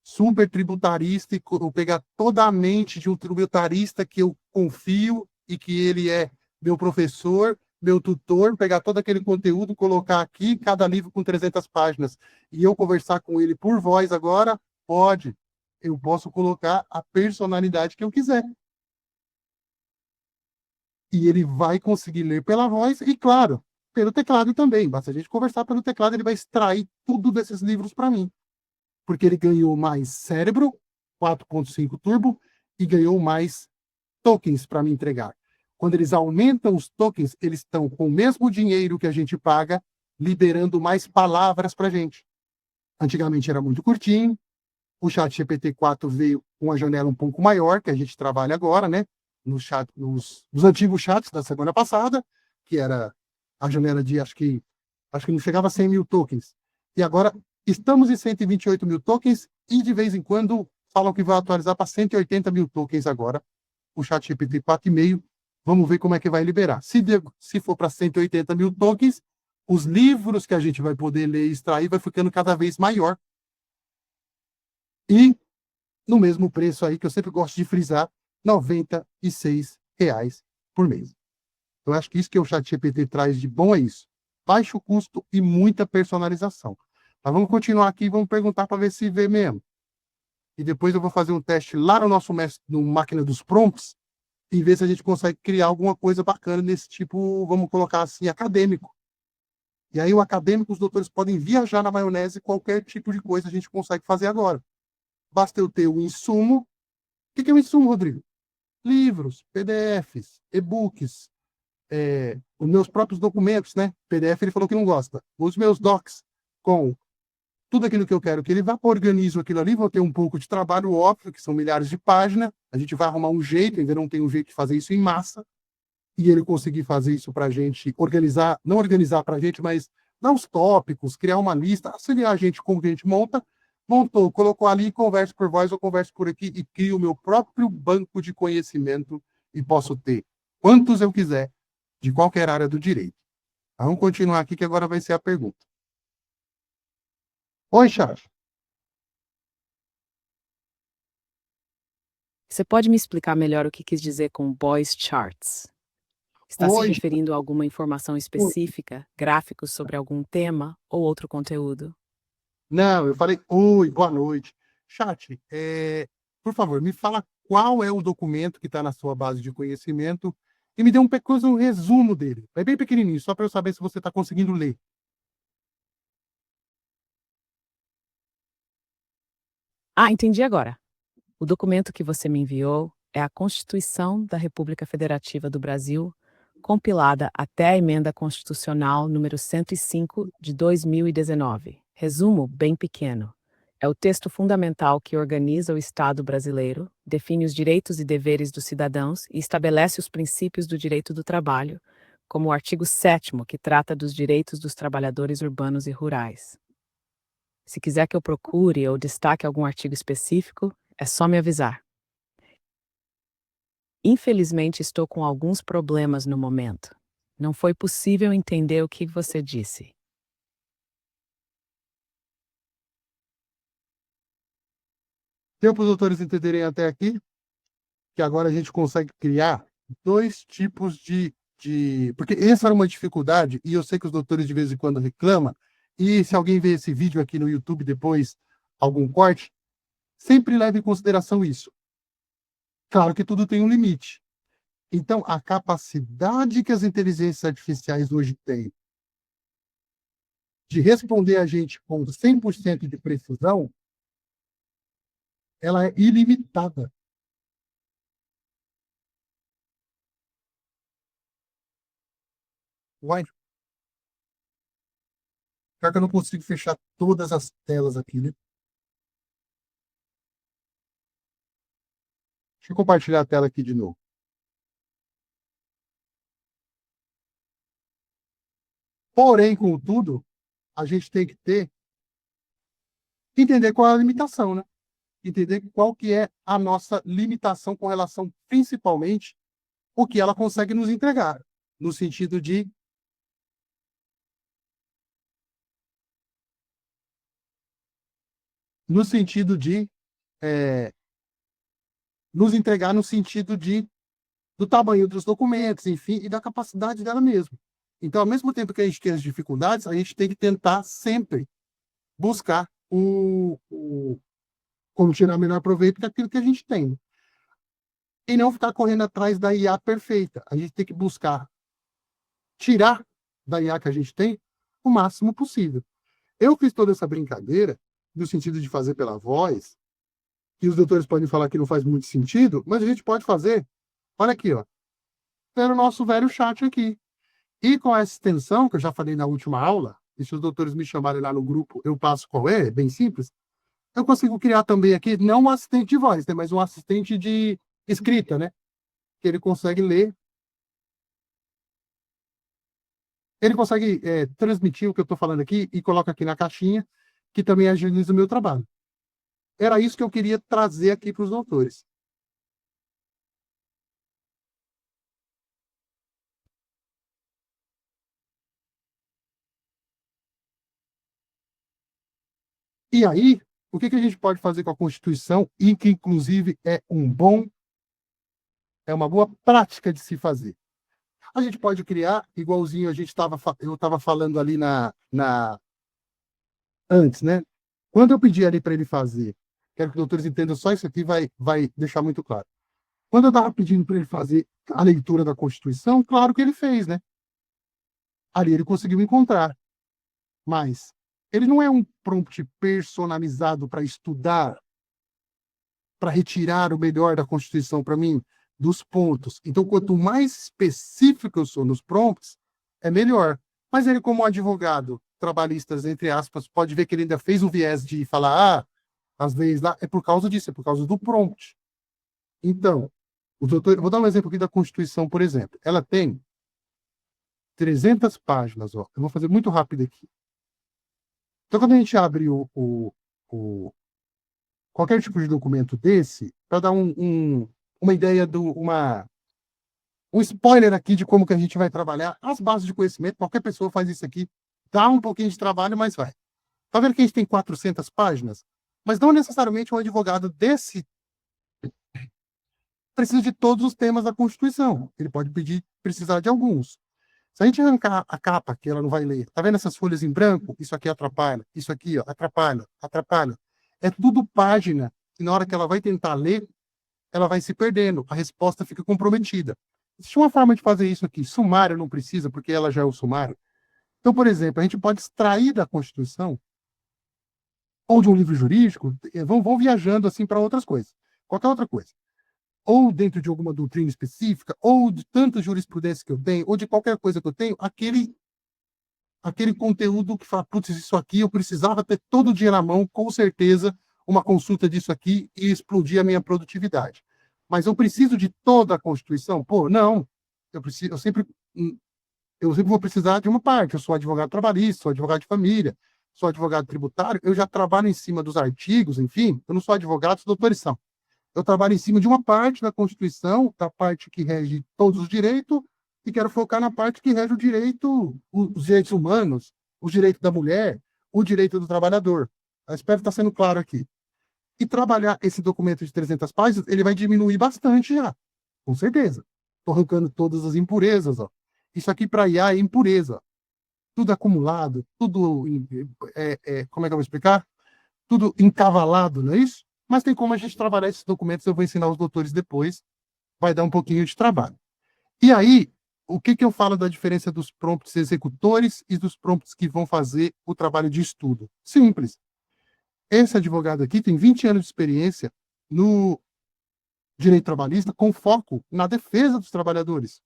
super tributarista e pegar toda a mente de um tributarista que eu confio e que ele é meu professor, meu tutor, pegar todo aquele conteúdo, colocar aqui, cada livro com 300 páginas, e eu conversar com ele por voz agora, pode. Eu posso colocar a personalidade que eu quiser. E ele vai conseguir ler pela voz e, claro, pelo teclado também. Basta a gente conversar pelo teclado, ele vai extrair tudo desses livros para mim. Porque ele ganhou mais cérebro, 4.5 turbo, e ganhou mais tokens para me entregar. Quando eles aumentam os tokens, eles estão com o mesmo dinheiro que a gente paga, liberando mais palavras para a gente. Antigamente era muito curtinho, o chat GPT-4 veio com uma janela um pouco maior, que a gente trabalha agora, né? Nos antigos chats da semana passada, que era a janela de, acho que não chegava a 100 mil tokens. E agora estamos em 128 mil tokens e de vez em quando falam que vai atualizar para 180 mil tokens agora, o chat GPT 4,5. Vamos ver como é que vai liberar. Se for para 180 mil tokens, os livros que a gente vai poder ler e extrair vai ficando cada vez maior. E no mesmo preço aí, que eu sempre gosto de frisar, R$ 96 por mês. Eu acho que isso que o ChatGPT traz de bom é isso. Baixo custo e muita personalização. Mas vamos continuar aqui e vamos perguntar para ver se vê mesmo. E depois eu vou fazer um teste lá no nosso no máquina dos prompts e ver se a gente consegue criar alguma coisa bacana nesse tipo, vamos colocar assim, acadêmico. E aí o acadêmico, os doutores podem viajar na maionese, qualquer tipo de coisa a gente consegue fazer agora. Basta eu ter o insumo. O que é o insumo, Rodrigo? Livros, PDFs, e-books, os meus próprios documentos, né? PDF ele falou que não gosta. Os meus docs com tudo aquilo que eu quero que ele vá, organizo aquilo ali, vou ter um pouco de trabalho, óbvio, que são milhares de páginas, a gente vai arrumar um jeito, ainda não tem um jeito de fazer isso em massa, e ele conseguir fazer isso para a gente organizar, não organizar para a gente, mas dar os tópicos, criar uma lista, auxiliar a gente como que a gente montou, colocou ali, converso por voz ou converso por aqui e crio o meu próprio banco de conhecimento e posso ter quantos eu quiser de qualquer área do direito. Vamos continuar aqui que agora vai ser a pergunta. Oi, Charles. Você pode me explicar melhor o que quis dizer com Boys Charts? Está se Oi. referindo a alguma informação específica, gráficos sobre algum tema ou outro conteúdo? Não, eu falei, oi, boa noite. Chat, por favor, me fala qual é o documento que está na sua base de conhecimento e me dê um pequeno resumo dele. É bem pequenininho, só para eu saber se você está conseguindo ler. Ah, entendi agora. O documento que você me enviou é a Constituição da República Federativa do Brasil, compilada até a Emenda Constitucional número 105 de 2019. Resumo bem pequeno. É o texto fundamental que organiza o Estado brasileiro, define os direitos e deveres dos cidadãos e estabelece os princípios do direito do trabalho, como o artigo 7º, que trata dos direitos dos trabalhadores urbanos e rurais. Se quiser que eu procure ou destaque algum artigo específico, é só me avisar. Infelizmente, estou com alguns problemas no momento. Não foi possível entender o que você disse. Deu para os doutores entenderem até aqui que agora a gente consegue criar dois tipos de... Porque essa era uma dificuldade, e eu sei que os doutores de vez em quando reclamam, e se alguém ver esse vídeo aqui no YouTube depois, algum corte, sempre leve em consideração isso. Claro que tudo tem um limite. Então, a capacidade que as inteligências artificiais hoje têm de responder a gente com 100% de precisão, ela é ilimitada. Uai, pior que eu não consigo fechar todas as telas aqui, né? Deixa eu compartilhar a tela aqui de novo. Porém, contudo, a gente tem que entender qual é a limitação, né? Entender qual que é a nossa limitação com relação, principalmente, o que ela consegue nos entregar, no sentido de é, nos entregar no sentido do tamanho dos documentos, enfim, e da capacidade dela mesma. Então, ao mesmo tempo que a gente tem as dificuldades, a gente tem que tentar sempre buscar como tirar o melhor proveito daquilo que a gente tem. E não ficar correndo atrás da IA perfeita. A gente tem que buscar tirar da IA que a gente tem o máximo possível. Eu fiz toda essa brincadeira, no sentido de fazer pela voz, que os doutores podem falar que não faz muito sentido, mas a gente pode fazer, olha aqui, ó, pelo nosso velho chat aqui. E com essa extensão, que eu já falei na última aula, e se os doutores me chamarem lá no grupo, eu passo qual é bem simples, eu consigo criar também aqui, não um assistente de voz, né, mas um assistente de escrita, né? Que ele consegue ler, ele consegue transmitir o que eu estou falando aqui e coloca aqui na caixinha, que também agiliza o meu trabalho. Era isso que eu queria trazer aqui para os doutores. E aí, o que a gente pode fazer com a Constituição, e que, inclusive, é uma boa prática de se fazer? A gente pode criar, igualzinho eu estava falando ali antes, né? Quando eu pedi ali para ele fazer, quero que os doutores entendam só isso aqui, vai deixar muito claro. Quando eu estava pedindo para ele fazer a leitura da Constituição, claro que ele fez, né? Ali ele conseguiu encontrar. Mas ele não é um prompt personalizado para estudar, para retirar o melhor da Constituição para mim, dos pontos. Então, quanto mais específico eu sou nos prompts, é melhor. Mas ele, como advogado trabalhista, entre aspas, pode ver que ele ainda fez um viés de falar, às vezes lá, é por causa disso, é por causa do prompt. Então, vou dar um exemplo aqui da Constituição, por exemplo. Ela tem 300 páginas, ó. Eu vou fazer muito rápido aqui. Então, quando a gente abre qualquer tipo de documento desse, para dar uma ideia um spoiler aqui de como que a gente vai trabalhar, as bases de conhecimento, qualquer pessoa faz isso aqui, dá um pouquinho de trabalho, mas vai. Tá vendo que a gente tem 400 páginas? Mas não necessariamente um advogado desse precisa de todos os temas da Constituição. Ele pode precisar de alguns. Se a gente arrancar a capa, que ela não vai ler, tá vendo essas folhas em branco? Isso aqui atrapalha, isso aqui, ó, atrapalha, atrapalha. É tudo página, e na hora que ela vai tentar ler, ela vai se perdendo, a resposta fica comprometida. Existe uma forma de fazer isso aqui. Sumário não precisa, porque ela já é o sumário. Então, por exemplo, a gente pode extrair da Constituição, ou de um livro jurídico, vão viajando assim para outras coisas. Qualquer outra coisa. Ou dentro de alguma doutrina específica, ou de tanta jurisprudência que eu tenho, ou de qualquer coisa que eu tenho, aquele conteúdo que fala, putz, isso aqui eu precisava ter todo dia na mão, com certeza, uma consulta disso aqui e explodir a minha produtividade. Mas eu preciso de toda a Constituição? Pô, não. Eu sempre vou precisar de uma parte. Eu sou advogado trabalhista, sou advogado de família, sou advogado tributário, eu já trabalho em cima dos artigos, enfim, eu não sou advogado, sou doutorição. Eu trabalho em cima de uma parte da Constituição, da parte que rege todos os direitos, e quero focar na parte que rege os direitos humanos, os direitos da mulher, o direito do trabalhador. Eu espero estar sendo claro aqui. E trabalhar esse documento de 300 páginas, ele vai diminuir bastante já, com certeza. Estou arrancando todas as impurezas. Ó. Isso aqui para IA é impureza. Tudo acumulado, tudo, como é que eu vou explicar? Tudo encavalado, não é isso? Mas tem como a gente trabalhar esses documentos, eu vou ensinar os doutores depois, vai dar um pouquinho de trabalho. E aí, o que que eu falo da diferença dos prompts executores e dos prompts que vão fazer o trabalho de estudo? Simples. Esse advogado aqui tem 20 anos de experiência no direito trabalhista com foco na defesa dos trabalhadores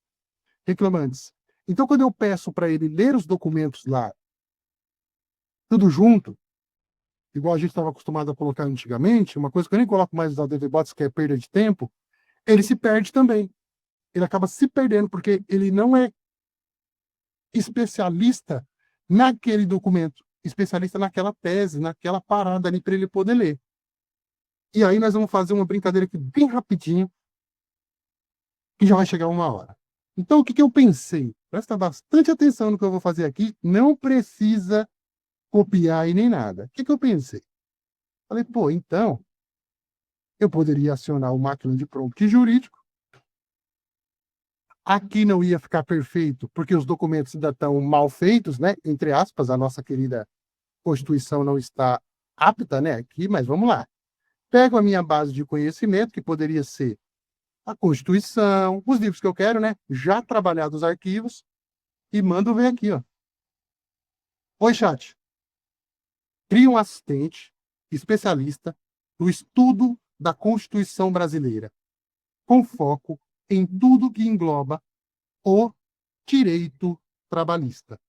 reclamantes. Então, quando eu peço para ele ler os documentos lá, tudo junto, igual a gente estava acostumado a colocar antigamente, uma coisa que eu nem coloco mais da DVBots, que é perda de tempo, ele se perde também. Ele acaba se perdendo, porque ele não é especialista naquele documento, especialista naquela tese, naquela parada ali para ele poder ler. E aí nós vamos fazer uma brincadeira aqui bem rapidinho, que já vai chegar uma hora. Então, o que que eu pensei? Presta bastante atenção no que eu vou fazer aqui, não precisa copiar e nem nada. O que que eu pensei? Falei, pô, então, eu poderia acionar o máquina de prompt jurídico. Aqui não ia ficar perfeito, porque os documentos ainda estão mal feitos, né? Entre aspas, a nossa querida Constituição não está apta, né? Aqui, mas vamos lá. Pego a minha base de conhecimento, que poderia ser a Constituição, os livros que eu quero, né? Já trabalhados os arquivos, e mando ver aqui, ó. Oi, chat. Cria um assistente especialista no estudo da Constituição brasileira, com foco em tudo que engloba o direito trabalhista.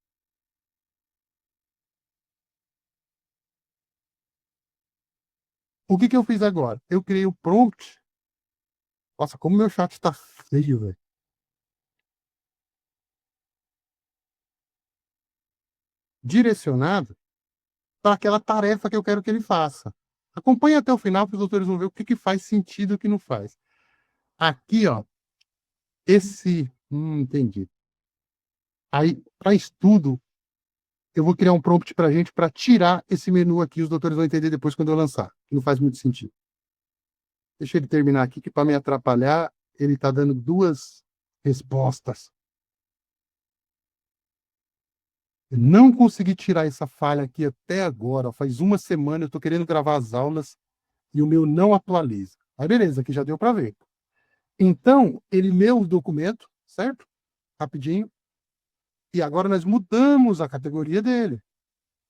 O que que eu fiz agora? Eu criei o prompt. Nossa, como meu chat está feio, velho. Direcionado para aquela tarefa que eu quero que ele faça. Acompanhe até o final, para os doutores vão ver o que que faz sentido e o que não faz. Aqui, ó, entendi. Aí, para estudo, eu vou criar um prompt para a gente para tirar esse menu aqui. Os doutores vão entender depois quando eu lançar, que não faz muito sentido. Deixa ele terminar aqui, que para me atrapalhar, ele está dando duas respostas. Eu não consegui tirar essa falha aqui até agora. Faz uma semana eu estou querendo gravar as aulas e o meu não atualiza. Aí beleza, aqui já deu para ver. Então, ele leu o documento, certo? Rapidinho. E agora nós mudamos a categoria dele.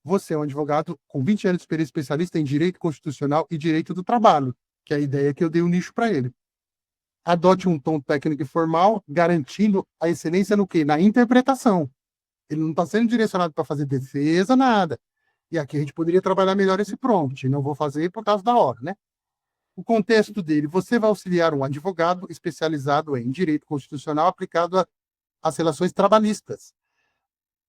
Você é um advogado com 20 anos de experiência especialista em direito constitucional e direito do trabalho, que é a ideia que eu dei um nicho para ele. Adote um tom técnico e formal, garantindo a excelência no quê? Na interpretação. Ele não está sendo direcionado para fazer defesa, nada. E aqui a gente poderia trabalhar melhor esse prompt. Não vou fazer por causa da hora, né? O contexto dele, você vai auxiliar um advogado especializado em direito constitucional aplicado às relações trabalhistas.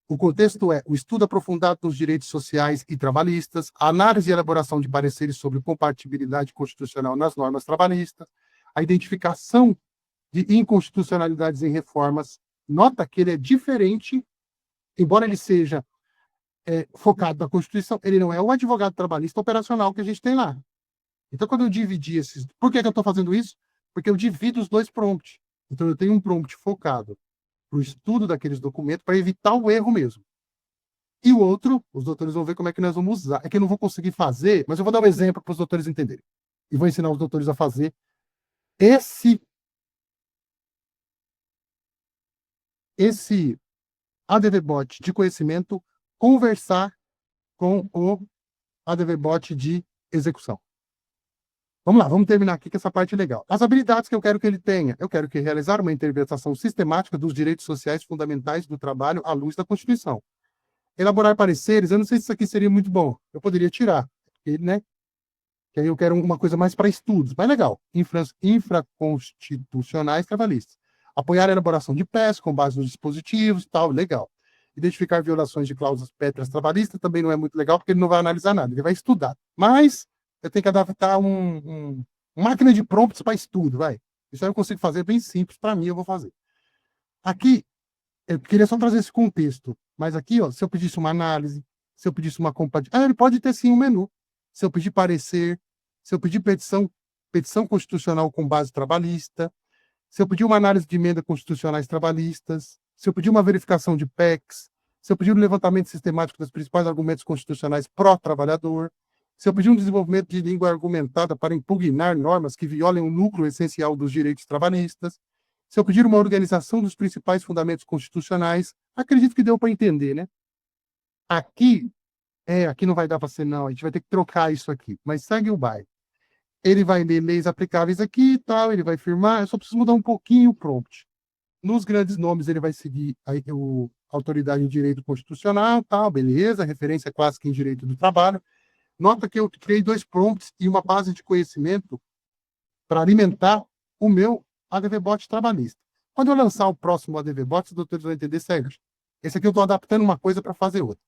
O contexto é o estudo aprofundado dos direitos sociais e trabalhistas, a análise e elaboração de pareceres sobre compatibilidade constitucional nas normas trabalhistas, a identificação de inconstitucionalidades em reformas. Nota que ele é diferente, embora ele seja focado na Constituição, ele não é o advogado trabalhista operacional que a gente tem lá. Então, quando eu dividi esses... Por que que eu estou fazendo isso? Porque eu divido os dois prompts. Então, eu tenho um prompt focado para o estudo daqueles documentos, para evitar o erro mesmo. E o outro, os doutores vão ver como é que nós vamos usar. É que eu não vou conseguir fazer, mas eu vou dar um exemplo para os doutores entenderem. E vou ensinar os doutores a fazer esse ADVBot de conhecimento conversar com o ADVBot de execução. Vamos lá, vamos terminar aqui com essa parte legal. As habilidades que eu quero que ele tenha. Eu quero que realizar uma interpretação sistemática dos direitos sociais fundamentais do trabalho à luz da Constituição. Elaborar pareceres, eu não sei se isso aqui seria muito bom. Eu poderia tirar, né? Que aí eu quero uma coisa mais para estudos, mas legal. Infraconstitucionais trabalhistas. Apoiar a elaboração de PES com base nos dispositivos e tal, legal. Identificar violações de cláusulas pétreas trabalhistas também não é muito legal, porque ele não vai analisar nada, ele vai estudar. Mas eu tenho que adaptar uma máquina de prompts para estudo, vai. Isso aí eu consigo fazer bem simples, para mim eu vou fazer. Aqui, eu queria só trazer esse contexto, mas aqui, ó, se eu pedisse uma análise, se eu pedisse uma compatibilidade, ele pode ter sim um menu. Se eu pedir parecer, se eu pedir petição constitucional com base trabalhista, se eu pedir uma análise de emendas constitucionais trabalhistas, se eu pedir uma verificação de PECs, se eu pedir um levantamento sistemático dos principais argumentos constitucionais pró-trabalhador, se eu pedir um desenvolvimento de língua argumentada para impugnar normas que violem o núcleo essencial dos direitos trabalhistas, Se eu pedir uma organização dos principais fundamentos constitucionais, acredito que deu para entender, né? Aqui, aqui não vai dar para ser não, a gente vai ter que trocar isso aqui, mas segue o baile. Ele vai ler leis aplicáveis aqui e tal, ele vai firmar, eu só preciso mudar um pouquinho o prompt. Nos grandes nomes, ele vai seguir a autoridade em direito constitucional, tal, beleza, referência clássica em direito do trabalho. Nota que eu criei 2 prompts e uma base de conhecimento para alimentar o meu ADVBot trabalhista. Quando eu lançar o próximo ADVBot, os doutores vão entender sério. Esse aqui eu estou adaptando uma coisa para fazer outra.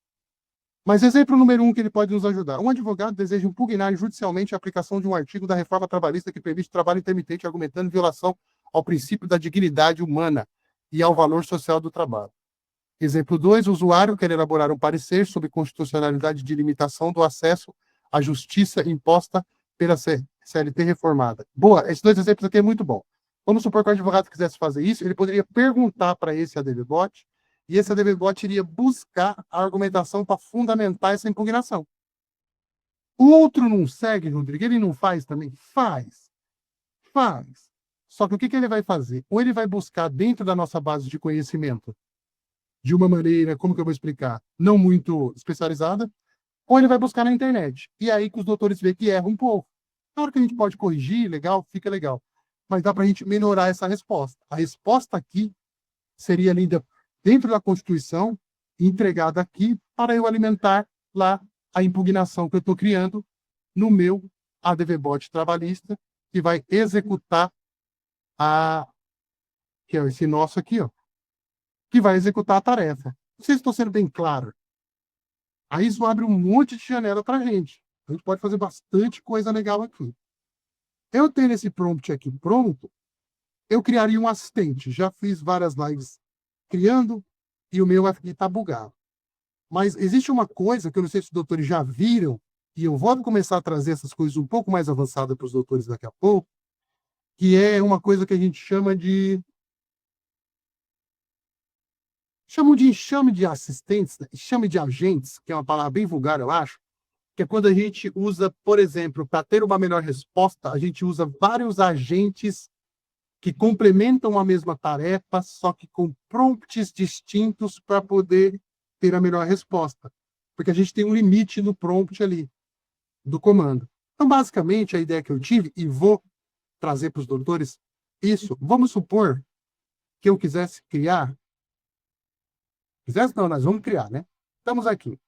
Mas exemplo número 1 que ele pode nos ajudar. Um advogado deseja impugnar judicialmente a aplicação de um artigo da reforma trabalhista que permite trabalho intermitente, argumentando violação ao princípio da dignidade humana e ao valor social do trabalho. Exemplo 2, o usuário quer elaborar um parecer sobre constitucionalidade de limitação do acesso à justiça imposta pela CLT reformada. Boa, esses 2 exemplos aqui é muito bom. Vamos supor que o advogado quisesse fazer isso, ele poderia perguntar para esse ADVBot, e esse ADVBot iria buscar a argumentação para fundamentar essa impugnação. O outro não segue, Rodrigo? Ele não faz também? Faz. Só que o que ele vai fazer? Ou ele vai buscar dentro da nossa base de conhecimento, de uma maneira, como que eu vou explicar, não muito especializada, ou ele vai buscar na internet. E aí que os doutores veem que erra um pouco. Na hora que a gente pode corrigir, legal, fica legal. Mas dá para a gente melhorar essa resposta. A resposta aqui seria lida dentro da Constituição, entregada aqui para eu alimentar lá a impugnação que eu estou criando no meu ADVBot trabalhista, que vai executar que é esse nosso aqui, ó, que vai executar a tarefa. Não sei se estou sendo bem claro. Aí isso abre um monte de janela para a gente. A gente pode fazer bastante coisa legal aqui. Eu tendo esse prompt aqui pronto, eu criaria um assistente. Já fiz várias lives criando e o meu aqui está bugado. Mas existe uma coisa que eu não sei se os doutores já viram, e eu vou começar a trazer essas coisas um pouco mais avançadas para os doutores daqui a pouco, que é uma coisa que a gente chama de... chamam de enxame de assistentes, né? Enxame de agentes, que é uma palavra bem vulgar, eu acho, que é quando a gente usa, por exemplo, para ter uma melhor resposta, a gente usa vários agentes que complementam a mesma tarefa, só que com prompts distintos para poder ter a melhor resposta. Porque a gente tem um limite no prompt ali, do comando. Então, basicamente, a ideia que eu tive, e vou trazer para os doutores, isso, vamos supor que eu quisesse criar... Quisesse não, nós vamos criar, né? Estamos aqui.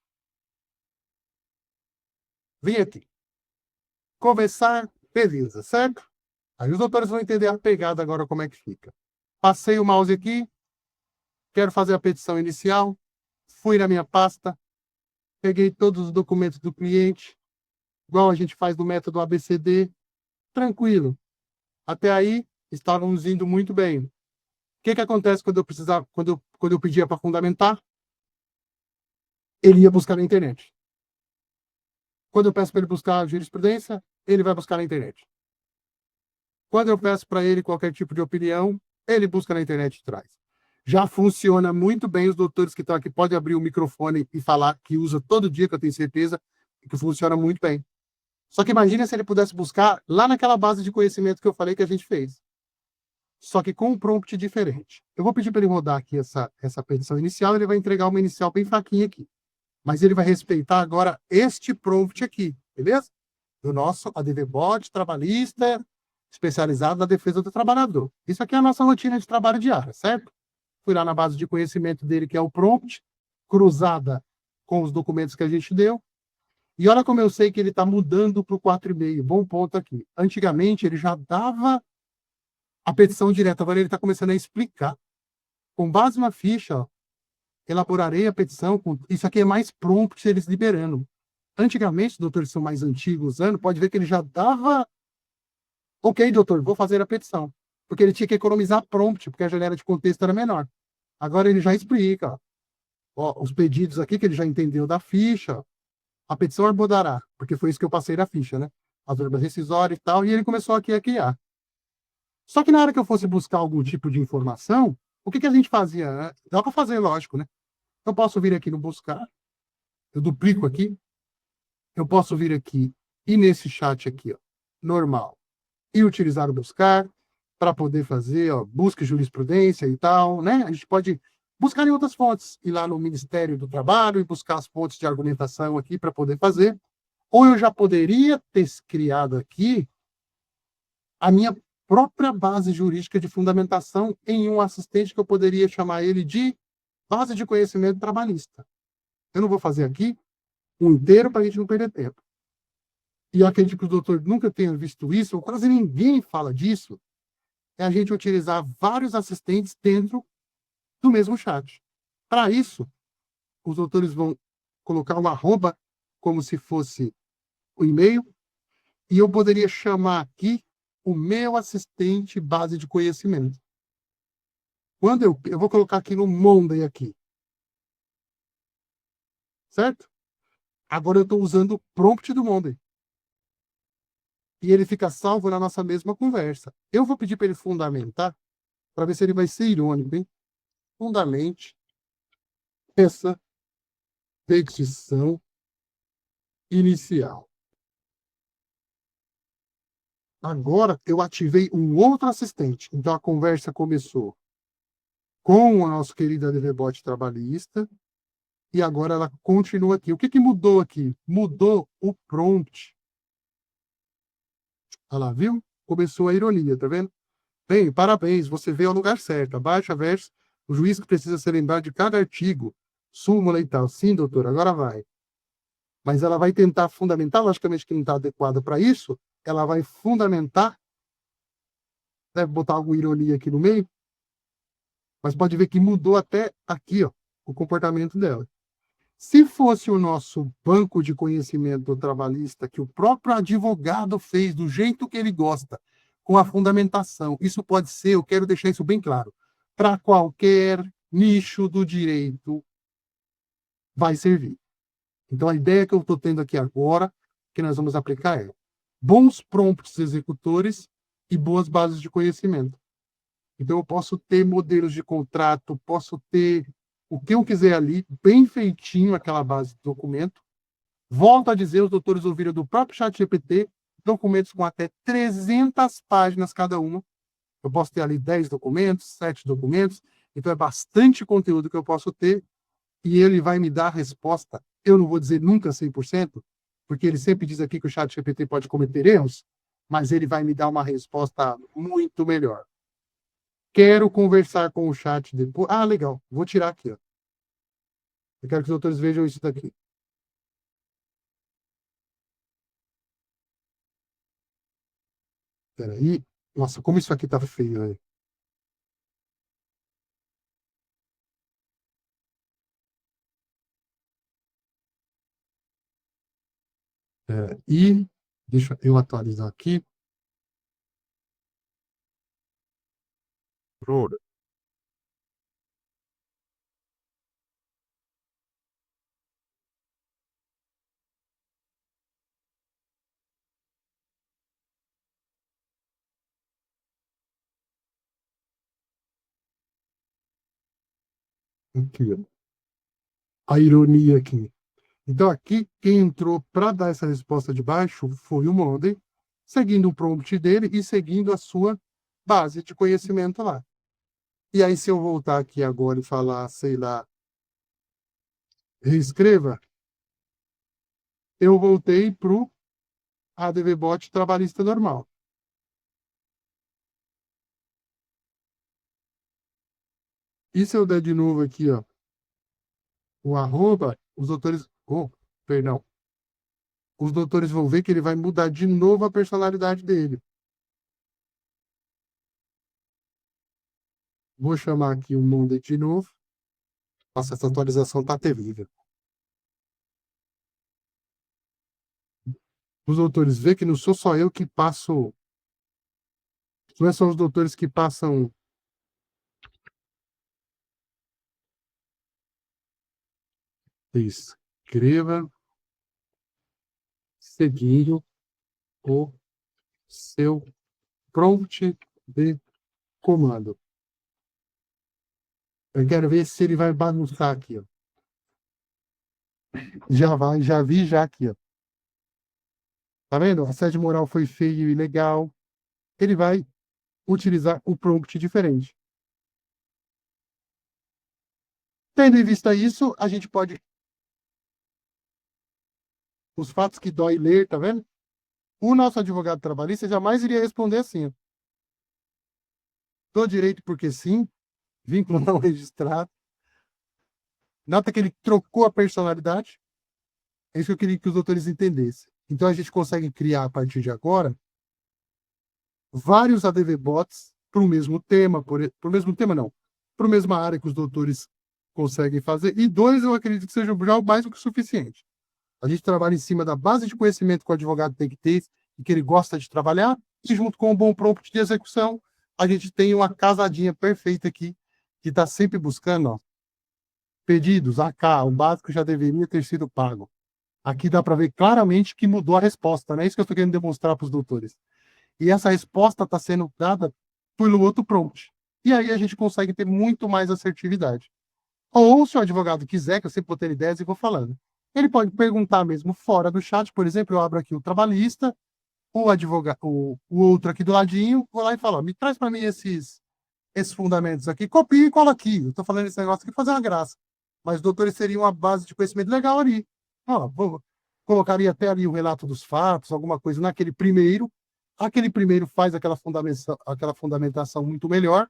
Vem aqui. Conversar, beleza, certo? Aí os doutores vão entender a pegada agora como é que fica. Passei o mouse aqui, quero fazer a petição inicial, fui na minha pasta, peguei todos os documentos do cliente, igual a gente faz no método ABCD, tranquilo. Até aí, estávamos indo muito bem. O que acontece quando eu pedia para fundamentar? Ele ia buscar na internet. Quando eu peço para ele buscar jurisprudência, ele vai buscar na internet. Quando eu peço para ele qualquer tipo de opinião, ele busca na internet e traz. Já funciona muito bem. Os doutores que estão aqui podem abrir o microfone e falar que usa todo dia, que eu tenho certeza que funciona muito bem. Só que imagine se ele pudesse buscar lá naquela base de conhecimento que eu falei que a gente fez. Só que com um prompt diferente. Eu vou pedir para ele rodar aqui essa petição inicial, ele vai entregar uma inicial bem fraquinha aqui. Mas ele vai respeitar agora este prompt aqui, beleza? Do nosso ADVBot trabalhista, especializado na defesa do trabalhador. Isso aqui é a nossa rotina de trabalho diária, certo? Fui lá na base de conhecimento dele, que é o prompt, cruzada com os documentos que a gente deu. E olha como eu sei que ele está mudando para o 4,5. Bom ponto aqui. Antigamente, ele já dava a petição direta, agora ele está começando a explicar. Com base na ficha, ó, elaborarei a petição. Isso aqui é mais prompt eles liberando. Antigamente, os doutores são mais antigos usando, pode ver que ele já dava... Ok, doutor, vou fazer a petição. Porque ele tinha que economizar prompt, porque a janela de contexto era menor. Agora ele já explica. Ó, os pedidos aqui que ele já entendeu da ficha. A petição arbodará, porque foi isso que eu passei na ficha, né? As verbas rescisórias e tal, e ele começou aqui a criar. Só que na hora que eu fosse buscar algum tipo de informação, o que a gente fazia? Dá para fazer, lógico, né? Eu posso vir aqui no buscar, eu duplico aqui, eu posso vir aqui e nesse chat aqui, ó, normal, e utilizar o buscar, para poder fazer, ó, busca jurisprudência e tal, né? A gente pode buscar em outras fontes, ir lá no Ministério do Trabalho e buscar as fontes de argumentação aqui para poder fazer. Ou eu já poderia ter criado aqui a minha própria base jurídica de fundamentação em um assistente que eu poderia chamar ele de base de conhecimento trabalhista. Eu não vou fazer aqui um inteiro para a gente não perder tempo. E eu acredito que o doutor nunca tenha visto isso, ou quase ninguém fala disso, é a gente utilizar vários assistentes dentro do mesmo chat. Para isso, os doutores vão colocar um arroba como se fosse o e-mail, e eu poderia chamar aqui o meu assistente base de conhecimento. Quando eu vou colocar aqui no Monday aqui. Certo? Agora eu estou usando o prompt do Monday. E ele fica salvo na nossa mesma conversa. Eu vou pedir para ele fundamentar, para ver se ele vai ser irônico, hein? Fundamente essa petição inicial. Agora eu ativei um outro assistente. Então a conversa começou com o nosso querido ADVBot trabalhista e agora ela continua aqui. O que mudou aqui? Mudou o prompt. Olha lá, viu? Começou a ironia, tá vendo? Bem, parabéns, você veio ao lugar certo. Abaixo a verso, o juiz que precisa se lembrar de cada artigo, súmula e tal. Sim, doutor, agora vai. Mas ela vai tentar fundamentar, logicamente que não está adequada para isso, ela vai fundamentar, deve botar alguma ironia aqui no meio, mas pode ver que mudou até aqui, ó, o comportamento dela. Se fosse o nosso banco de conhecimento trabalhista, que o próprio advogado fez do jeito que ele gosta, com a fundamentação, isso pode ser, eu quero deixar isso bem claro, para qualquer nicho do direito vai servir. Então, a ideia que eu estou tendo aqui agora, que nós vamos aplicar é bons prompts executores e boas bases de conhecimento. Então, eu posso ter modelos de contrato, posso ter o que eu quiser ali, bem feitinho aquela base de documento. Volto a dizer, os doutores ouviram do próprio ChatGPT, documentos com até 300 páginas cada uma. Eu posso ter ali 10 documentos, 7 documentos, então é bastante conteúdo que eu posso ter, e ele vai me dar a resposta. Eu não vou dizer nunca 100%, porque ele sempre diz aqui que o ChatGPT pode cometer erros, mas ele vai me dar uma resposta muito melhor. Quero conversar com o chat depois. Ah, legal. Vou tirar aqui, ó. Eu quero que os doutores vejam isso daqui. Espera aí. Nossa, como isso aqui tá feio, velho. E deixa eu atualizar aqui. Pronto. Aqui, ó. A ironia aqui. Então, aqui, quem entrou para dar essa resposta de baixo foi o Monday, seguindo o prompt dele e seguindo a sua base de conhecimento lá. E aí, se eu voltar aqui agora e falar, sei lá, reescreva, eu voltei para o ADVBot trabalhista normal. E se eu der de novo aqui, ó, o arroba, os doutores. Oh, perdão. Os doutores vão ver que ele vai mudar de novo a personalidade dele. Vou chamar aqui o Monday de novo. Nossa, essa atualização tá terrível. Os doutores vê que não sou só eu que passo. Não é só os doutores que passam. Escreva seguindo o seu prompt de comando. Eu quero ver se ele vai bagunçar aqui, ó. Já vai, já vi já aqui, ó. Tá vendo? A assédio moral foi feio e legal. Ele vai utilizar o prompt diferente. Tendo em vista isso, a gente pode... Os fatos que dói ler, tá vendo? O nosso advogado trabalhista jamais iria responder assim, ó. Dou direito porque sim, vínculo não registrado. Nota que ele trocou a personalidade. É isso que eu queria que os doutores entendessem. Então, a gente consegue criar, a partir de agora, vários ADV bots para o mesmo tema, para o mesmo tema não, para a mesma área que os doutores conseguem fazer. E dois, eu acredito que seja já mais do que o suficiente. A gente trabalha em cima da base de conhecimento que o advogado tem que ter e que ele gosta de trabalhar, e junto com um bom prompt de execução, a gente tem uma casadinha perfeita aqui, que está sempre buscando, ó, pedidos, AK, o básico já deveria ter sido pago. Aqui dá para ver claramente que mudou a resposta, né? Isso que eu estou querendo demonstrar para os doutores. E essa resposta está sendo dada pelo outro prompt. E aí a gente consegue ter muito mais assertividade. Ou, se o advogado quiser, que eu sempre vou ter ideias e vou falando, ele pode perguntar mesmo fora do chat. Por exemplo, eu abro aqui o trabalhista, o advogado, o outro aqui do ladinho, vou lá e falo, ó, me traz para mim esses fundamentos aqui, copia e cola aqui. Eu estou falando esse negócio aqui para fazer uma graça. Mas doutores seriam uma base de conhecimento legal ali. Ó, colocaria até ali o relato dos fatos, alguma coisa naquele primeiro. Aquele primeiro faz aquela fundamentação muito melhor.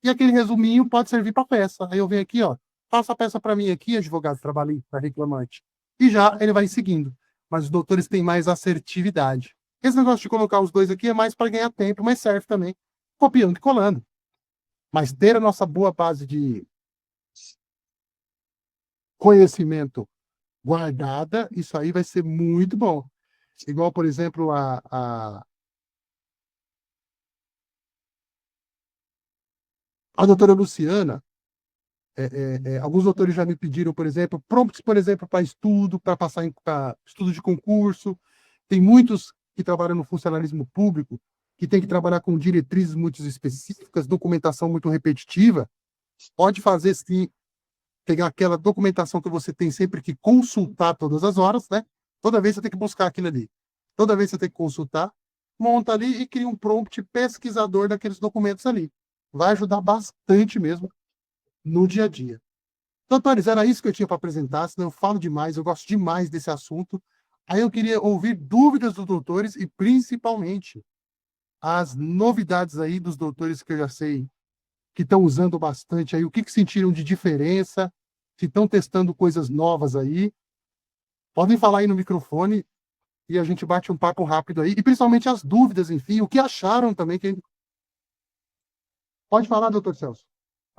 E aquele resuminho pode servir para peça. Aí eu venho aqui, ó, faça a peça para mim aqui, advogado trabalhista, reclamante. E já ele vai seguindo. Mas os doutores têm mais assertividade. Esse negócio de colocar os dois aqui é mais para ganhar tempo, mas serve também copiando e colando. Mas ter a nossa boa base de conhecimento guardada, isso aí vai ser muito bom. Igual, por exemplo, a doutora Luciana, alguns doutores já me pediram, por exemplo, prompts, por exemplo, para estudo, para passar para estudo de concurso. Tem muitos que trabalham no funcionalismo público que tem que trabalhar com diretrizes muito específicas, documentação muito repetitiva. Pode fazer, sim, pegar aquela documentação que você tem sempre que consultar todas as horas, né? Toda vez você tem que buscar aquilo ali. Toda vez você tem que consultar, monta ali e cria um prompt pesquisador daqueles documentos ali. Vai ajudar bastante mesmo no dia a dia. Doutores, era isso que eu tinha para apresentar, senão eu falo demais, eu gosto demais desse assunto. Aí eu queria ouvir dúvidas dos doutores e, principalmente, as novidades aí dos doutores que eu já sei que estão usando bastante aí, o que sentiram de diferença, se estão testando coisas novas aí. Podem falar aí no microfone e a gente bate um papo rápido aí, e principalmente as dúvidas, enfim, o que acharam também. Pode falar, doutor Celso.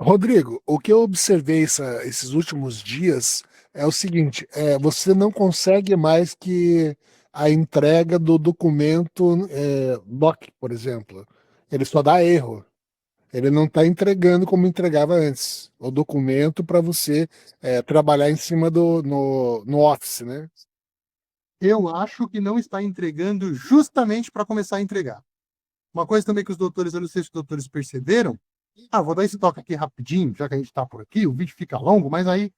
Rodrigo, o que eu observei esses últimos dias é o seguinte: você não consegue mais que a entrega do documento DOC, por exemplo. Ele só dá erro. Ele não está entregando como entregava antes o documento para você trabalhar em cima no Office, né? Eu acho que não está entregando justamente para começar a entregar. Uma coisa também que os doutores, eu não sei se os doutores perceberam, vou dar esse toque aqui rapidinho, já que a gente está por aqui, o vídeo fica longo, mas aí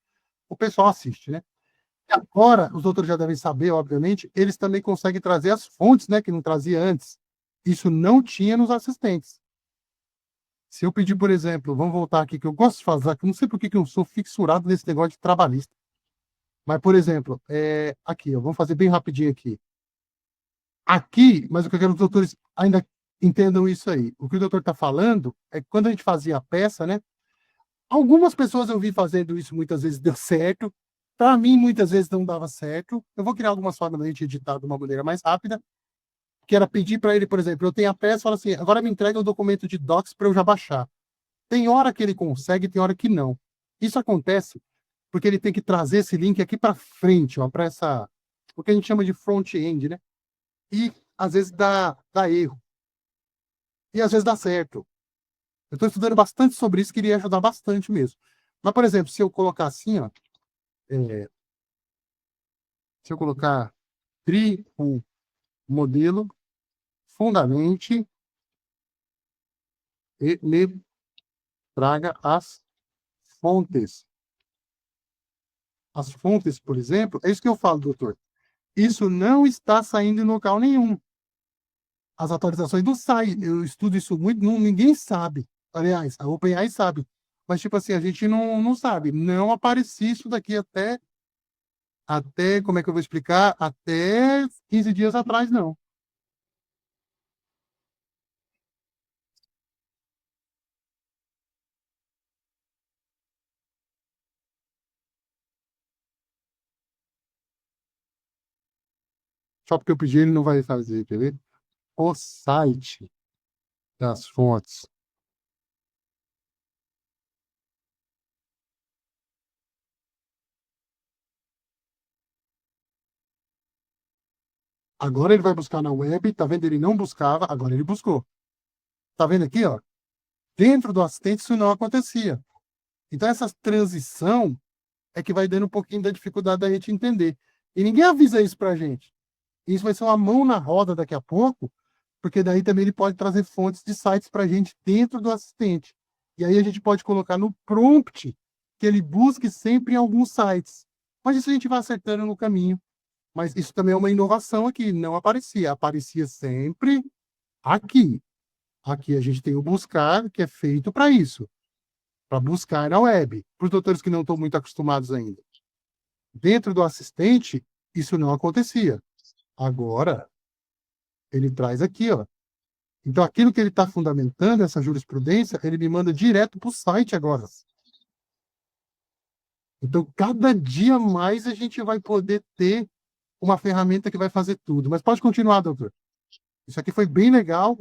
o pessoal assiste, né? E agora, os doutores já devem saber, obviamente, eles também conseguem trazer as fontes, né, que não trazia antes. Isso não tinha nos assistentes. Se eu pedir, por exemplo, vamos voltar aqui, que eu gosto de fazer, que eu não sei por que eu sou fixurado nesse negócio de trabalhista. Mas, por exemplo, aqui, ó, vamos fazer bem rapidinho aqui. Aqui, mas o que eu quero que os doutores ainda entendam isso aí. O que o doutor está falando é que quando a gente fazia a peça, né? Algumas pessoas eu vi fazendo isso, muitas vezes deu certo. Para mim, muitas vezes não dava certo. Eu vou criar algumas formas da gente editar de uma maneira mais rápida, que era pedir para ele, por exemplo, eu tenho a peça, fala assim, agora me entrega o documento de docs para eu já baixar. Tem hora que ele consegue, tem hora que não. Isso acontece porque ele tem que trazer esse link aqui para frente, ó, para essa, o que a gente chama de front-end, né? E às vezes dá erro. E às vezes dá certo. Eu estou estudando bastante sobre isso, queria ajudar bastante mesmo. Mas, por exemplo, se eu colocar assim, ó, se eu colocar o modelo, fundamente e me traga as fontes. As fontes, por exemplo, é isso que eu falo, doutor. Isso não está saindo em local nenhum. as atualizações do site. Eu estudo isso muito, ninguém sabe. Aliás, a OpenAI sabe. Mas, tipo assim, a gente não sabe. Não aparecia isso daqui até, como é que eu vou explicar? Até 15 dias atrás, não. Só porque eu pedi, ele não vai fazer, quer ver? O site das fontes. Agora ele vai buscar na web, tá vendo? Ele não buscava, agora ele buscou. Tá vendo aqui, ó? Dentro do assistente isso não acontecia. Então essa transição é que vai dando um pouquinho da dificuldade da gente entender. E ninguém avisa isso pra gente. Isso vai ser uma mão na roda daqui a pouco, porque daí também ele pode trazer fontes de sites pra gente dentro do assistente. E aí a gente pode colocar no prompt que ele busque sempre em alguns sites. Mas isso a gente vai acertando no caminho. Mas isso também é uma inovação aqui, não aparecia. Aparecia sempre aqui. Aqui a gente tem o buscar, que é feito para isso, para buscar na web. Para os doutores que não estão muito acostumados ainda. Dentro do assistente, isso não acontecia. Agora, ele traz aqui, ó. Então, aquilo que ele está fundamentando, essa jurisprudência, ele me manda direto para o site agora. Então, cada dia mais a gente vai poder ter uma ferramenta que vai fazer tudo. Mas pode continuar, doutor. Isso aqui foi bem legal.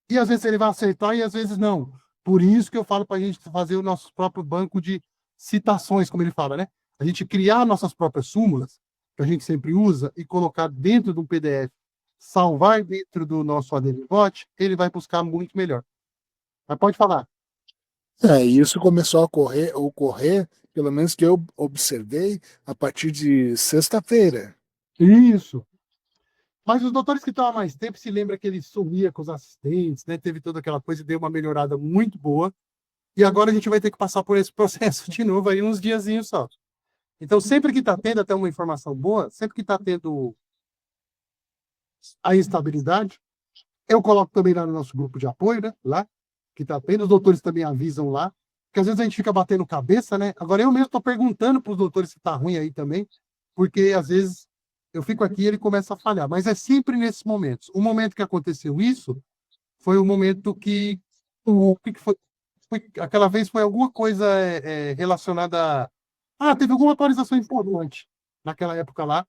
E às vezes ele vai acertar e às vezes não. Por isso que eu falo para a gente fazer o nosso próprio banco de citações, como ele fala, né? A gente criar nossas próprias súmulas, que a gente sempre usa, e colocar dentro de um PDF, salvar dentro do nosso ADV-Bot, ele vai buscar muito melhor. Mas pode falar. Isso começou a ocorrer, pelo menos que eu observei, a partir de sexta-feira. Isso. Mas os doutores que estão há mais tempo se lembram que ele sumia com os assistentes, né? Teve toda aquela coisa e deu uma melhorada muito boa. E agora a gente vai ter que passar por esse processo de novo aí uns diazinhos só. Então, sempre que está tendo até uma informação boa, sempre que está tendo a instabilidade, eu coloco também lá no nosso grupo de apoio, né? Lá, que está tendo, os doutores também avisam lá, porque às vezes a gente fica batendo cabeça, né? Agora eu mesmo estou perguntando para os doutores se está ruim aí também, porque às vezes eu fico aqui e ele começa a falhar, mas é sempre nesses momentos. O momento que aconteceu isso foi o momento que o que foi, aquela vez foi alguma coisa relacionada a... Ah, teve alguma atualização importante naquela época lá,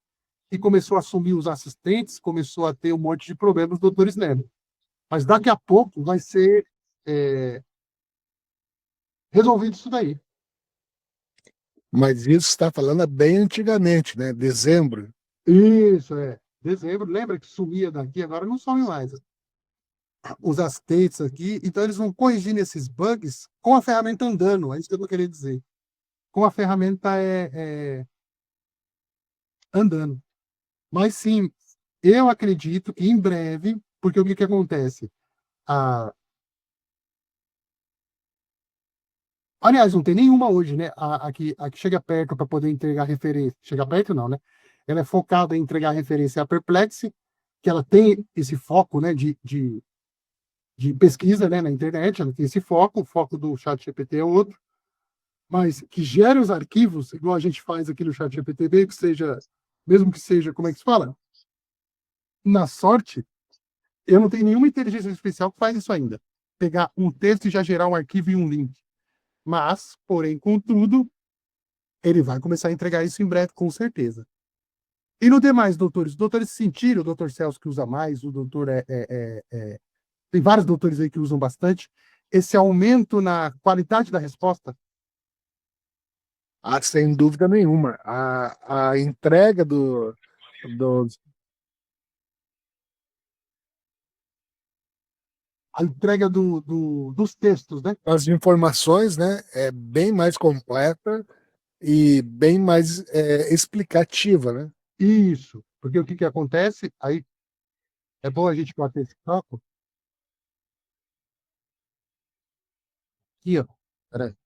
e começou a assumir os assistentes, começou a ter um monte de problemas, os doutores lembram. Mas daqui a pouco vai ser é, resolvido isso daí. Mas isso está falando bem antigamente, né? Dezembro. Isso, é. Dezembro, lembra que sumia daqui, agora não some mais. Os assistentes aqui, então eles vão corrigindo esses bugs com a ferramenta andando, é isso que eu tô querendo dizer. Com a ferramenta andando. Mas sim, eu acredito que em breve, porque o que que acontece? A... Aliás, não tem nenhuma hoje, né? A que chega perto para poder entregar referência. Chega perto, não, né? Ela é focada em entregar referência à Perplexity, que ela tem esse foco, né, de pesquisa, né, na internet, ela tem esse foco, o foco do ChatGPT é outro, mas que gere os arquivos, igual a gente faz aqui no ChatGPT, mesmo que seja, como é que se fala? Na sorte, eu não tenho nenhuma inteligência artificial que faz isso ainda. Pegar um texto e já gerar um arquivo e um link. Mas, porém, contudo, ele vai começar a entregar isso em breve, com certeza. E no demais, doutores? Os doutores sentiram, o doutor Celso que usa mais, o doutor tem vários doutores aí que usam bastante, esse aumento na qualidade da resposta? Sem dúvida nenhuma. A entrega do, A entrega dos textos, né? das informações, né, é bem mais completa e bem mais explicativa, né? Isso. Porque o que que acontece? Aí é bom a gente bater esse papo. Aqui, ó. Peraí.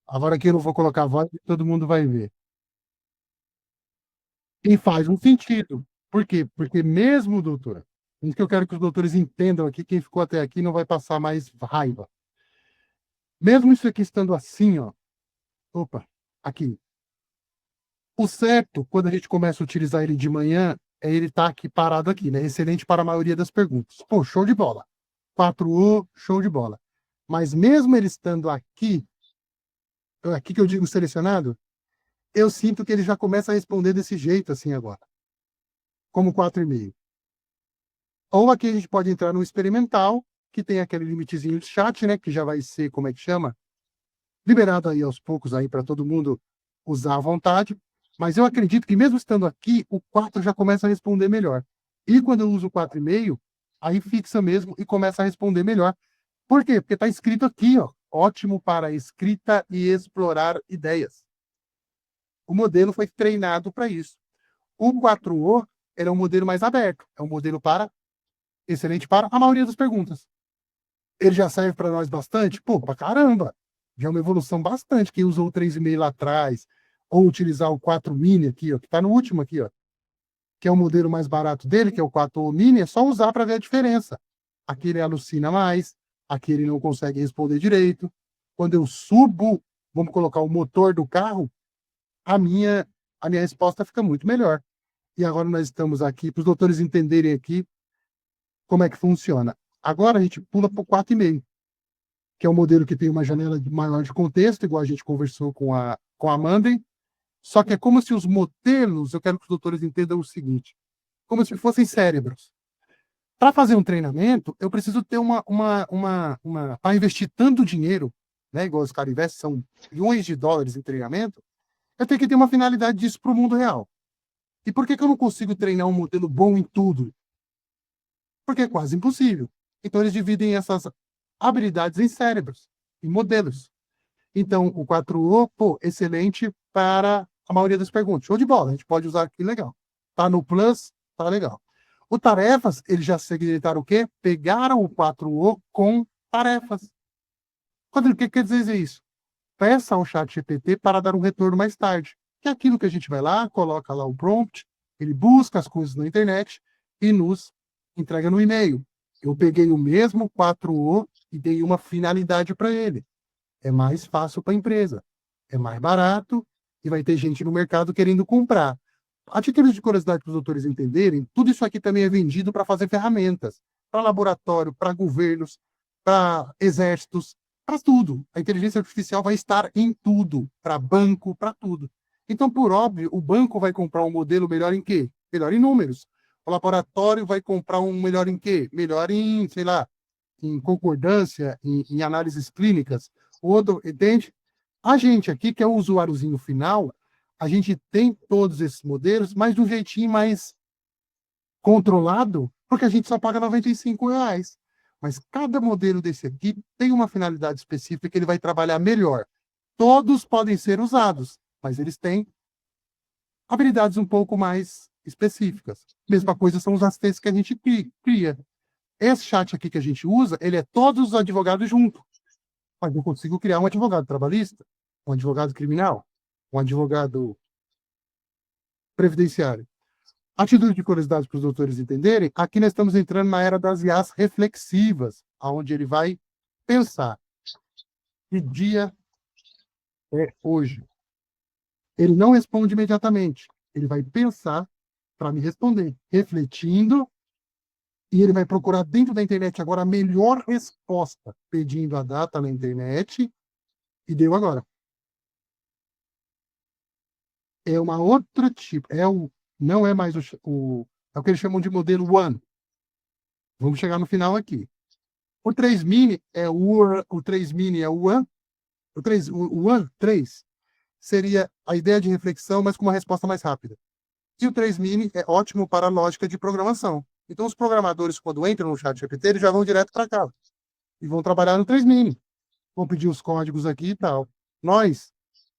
Agora aqui eu não vou colocar a voz, todo mundo vai ver. E faz um sentido. Por quê? Porque mesmo, doutora, O que eu quero que os doutores entendam aqui, quem ficou até aqui não vai passar mais raiva. Mesmo isso aqui estando assim, ó. Opa, aqui. O certo, quando a gente começa a utilizar ele de manhã, é ele estar aqui parado aqui, né? Excelente para a maioria das perguntas. Pô, show de bola. 4O, show de bola. Mas mesmo ele estando aqui que eu digo selecionado, eu sinto que ele já começa a responder desse jeito assim agora. Como 4,5. Ou aqui a gente pode entrar no experimental, que tem aquele limitezinho de chat, né? Que já vai ser, como é que chama? Liberado aí aos poucos aí para todo mundo usar à vontade. Mas eu acredito que mesmo estando aqui, o 4 já começa a responder melhor. E quando eu uso o 4,5, aí fixa mesmo e começa a responder melhor. Por quê? Porque está escrito aqui, ó. Ótimo para escrita e explorar ideias. O modelo foi treinado para isso. O 4O era um modelo mais aberto. É um modelo excelente para a maioria das perguntas. Ele já serve para nós bastante? Pô, pra caramba! Já é uma evolução bastante. Quem usou o 3,5 lá atrás, ou utilizar o 4 mini aqui, ó, que está no último aqui, ó, que é o modelo mais barato dele, que é o 4 mini, é só usar para ver a diferença. Aqui ele alucina mais, aqui ele não consegue responder direito. Quando eu subo, vamos colocar o motor do carro, a minha resposta fica muito melhor. E agora nós estamos aqui, para os doutores entenderem aqui como é que funciona. Agora a gente pula para o 4,5, que é um modelo que tem uma janela maior de contexto, igual a gente conversou com a Amanda. Só que é como se os modelos, eu quero que os doutores entendam o seguinte, como se fossem cérebros. Para fazer um treinamento, eu preciso ter para investir tanto dinheiro, né, igual os caras investem, são milhões de dólares em treinamento, eu tenho que ter uma finalidade disso para o mundo real. E por que eu não consigo treinar um modelo bom em tudo? Porque é quase impossível. Então, eles dividem essas habilidades em cérebros, em modelos. Então, o 4O, pô, excelente para a maioria das perguntas. Show de bola, a gente pode usar aqui, legal. Tá no Plus, tá legal. O Tarefas, eles já segmentaram o quê? Pegaram o 4O com tarefas. O que quer dizer isso? Peça ao chat GPT para dar um retorno mais tarde. Que é aquilo que a gente vai lá, coloca lá o prompt, ele busca as coisas na internet e nos entrega no e-mail. Eu peguei o mesmo 4O e dei uma finalidade para ele. É mais fácil para a empresa. É mais barato e vai ter gente no mercado querendo comprar. A título de curiosidade para os doutores entenderem, tudo isso aqui também é vendido para fazer ferramentas. Para laboratório, para governos, para exércitos, para tudo. A inteligência artificial vai estar em tudo. Para banco, para tudo. Então, por óbvio, o banco vai comprar um modelo melhor em quê? Melhor em números. O laboratório vai comprar um melhor em quê? Melhor em, sei lá, em concordância, em análises clínicas. O outro, entende? A gente aqui, que é o usuáriozinho final, a gente tem todos esses modelos, mas de um jeitinho mais controlado, porque a gente só paga R$ 95. Mas cada modelo desse aqui tem uma finalidade específica que ele vai trabalhar melhor. Todos podem ser usados, mas eles têm habilidades um pouco mais específicas. Mesma coisa são os assistentes que a gente cria. Esse chat aqui que a gente usa, ele é todos os advogados juntos. Mas eu consigo criar um advogado trabalhista, um advogado criminal, um advogado previdenciário. A título de curiosidade para os doutores entenderem, aqui nós estamos entrando na era das IAs reflexivas, onde ele vai pensar que dia é hoje. Ele não responde imediatamente. Ele vai pensar para me responder, refletindo, e ele vai procurar dentro da internet agora a melhor resposta, pedindo a data na internet, e deu agora. É uma outra tipo, não é mais é o que eles chamam de modelo One. Vamos chegar no final aqui. O 3 mini é o 3 mini é o One, o One 3 seria a ideia de reflexão, mas com uma resposta mais rápida. E o 3 mini é ótimo para a lógica de programação. Então, os programadores, quando entram no chat GPT, eles já vão direto para cá. E vão trabalhar no 3 mini. Vão pedir os códigos aqui e tal. Nós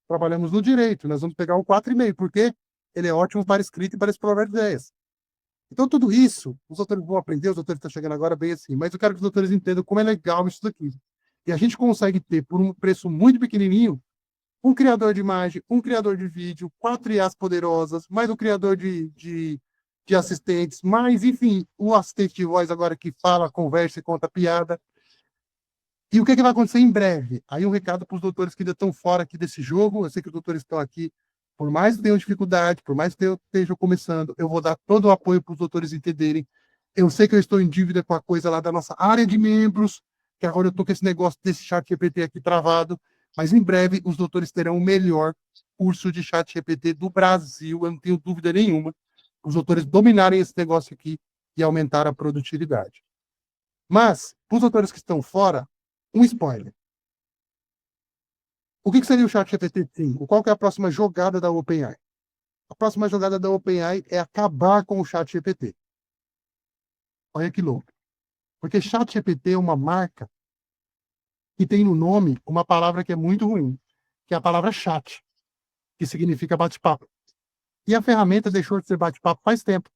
trabalhamos no direito. Nós vamos pegar o 4,5, porque ele é ótimo para escrita e para explorar ideias. Então, tudo isso, os doutores vão aprender, os doutores estão chegando agora bem assim, mas eu quero que os doutores entendam como é legal isso daqui. E a gente consegue ter, por um preço muito pequenininho, um criador de imagem, um criador de vídeo, 4 IAs poderosas, mais um criador de de assistentes, mas, enfim, o assistente de voz agora que fala, conversa e conta piada. E o que vai acontecer em breve? Aí um recado para os doutores que ainda estão fora aqui desse jogo. Eu sei que os doutores estão aqui, por mais que tenham dificuldade, por mais que eu esteja começando, eu vou dar todo o apoio para os doutores entenderem. Eu sei que eu estou em dívida com a coisa lá da nossa área de membros, que agora eu estou com esse negócio desse chat GPT aqui travado, mas em breve os doutores terão o melhor curso de chat GPT do Brasil, eu não tenho dúvida nenhuma. Os doutores dominarem esse negócio aqui e aumentar a produtividade. Mas, para os doutores que estão fora, um spoiler. O que seria o ChatGPT 5? Qual que é a próxima jogada da OpenAI? A próxima jogada da OpenAI é acabar com o ChatGPT. Olha que louco. Porque ChatGPT é uma marca que tem no nome uma palavra que é muito ruim, que é a palavra chat, que significa bate-papo. E a ferramenta deixou de ser bate-papo faz tempo.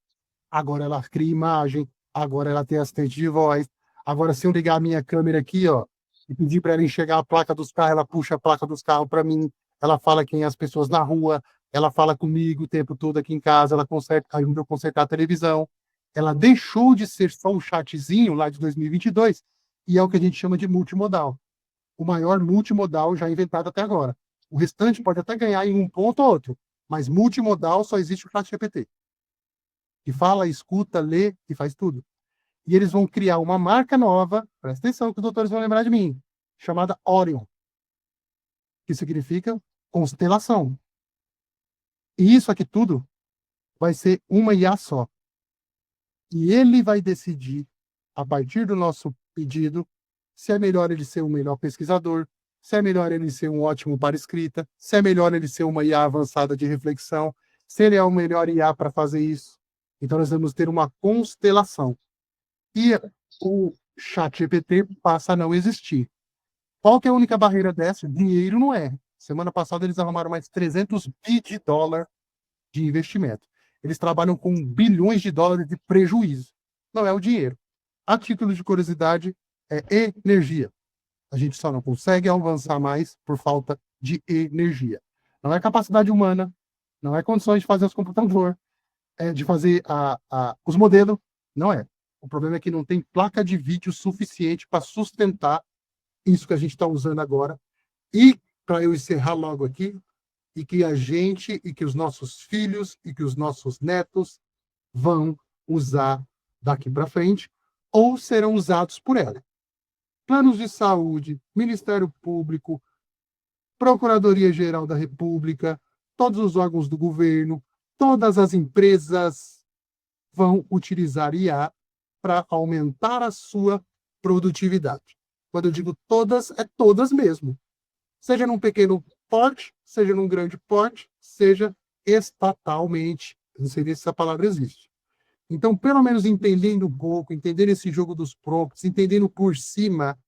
Agora ela cria imagem, agora ela tem assistente de voz. Agora, se eu ligar a minha câmera aqui, ó, e pedir para ela enxergar a placa dos carros, ela puxa a placa dos carros para mim, ela fala quem é as pessoas na rua, ela fala comigo o tempo todo aqui em casa, ela ajuda eu a consertar a televisão. Ela deixou de ser só um chatzinho lá de 2022 e é o que a gente chama de multimodal. O maior multimodal já inventado até agora. O restante pode até ganhar em um ponto ou outro, mas multimodal só existe o ChatGPT. Que fala, escuta, lê e faz tudo. E eles vão criar uma marca nova, presta atenção que os doutores vão lembrar de mim, chamada Orion, que significa constelação. E isso aqui tudo vai ser uma IA só. E ele vai decidir, a partir do nosso pedido, se é melhor ele ser um melhor pesquisador, se é melhor ele ser um ótimo para escrita, se é melhor ele ser uma IA avançada de reflexão, se ele é o melhor IA para fazer isso. Então nós vamos ter uma constelação. E o ChatGPT passa a não existir. Qual que é a única barreira dessa? Dinheiro não é. Semana passada eles arrumaram mais 300 bi de dólar de investimento. Eles trabalham com bilhões de dólares de prejuízo. Não é o dinheiro. A título de curiosidade, é energia. A gente só não consegue avançar mais por falta de energia. Não é capacidade humana, não é condições de fazer os computadores, de fazer os modelos, não é. O problema é que não tem placa de vídeo suficiente para sustentar isso que a gente está usando agora. E, para eu encerrar logo aqui, e que a gente, e que os nossos filhos, e que os nossos netos vão usar daqui para frente, ou serão usados por ela. Planos de saúde, Ministério Público, Procuradoria-Geral da República, todos os órgãos do governo, todas as empresas vão utilizar IA para aumentar a sua produtividade. Quando eu digo todas, é todas mesmo. Seja num pequeno porte, seja num grande porte, seja estatalmente. Eu não sei se essa palavra existe. Então, pelo menos entendendo um pouco, entendendo esse jogo dos prompts, entendendo por cima,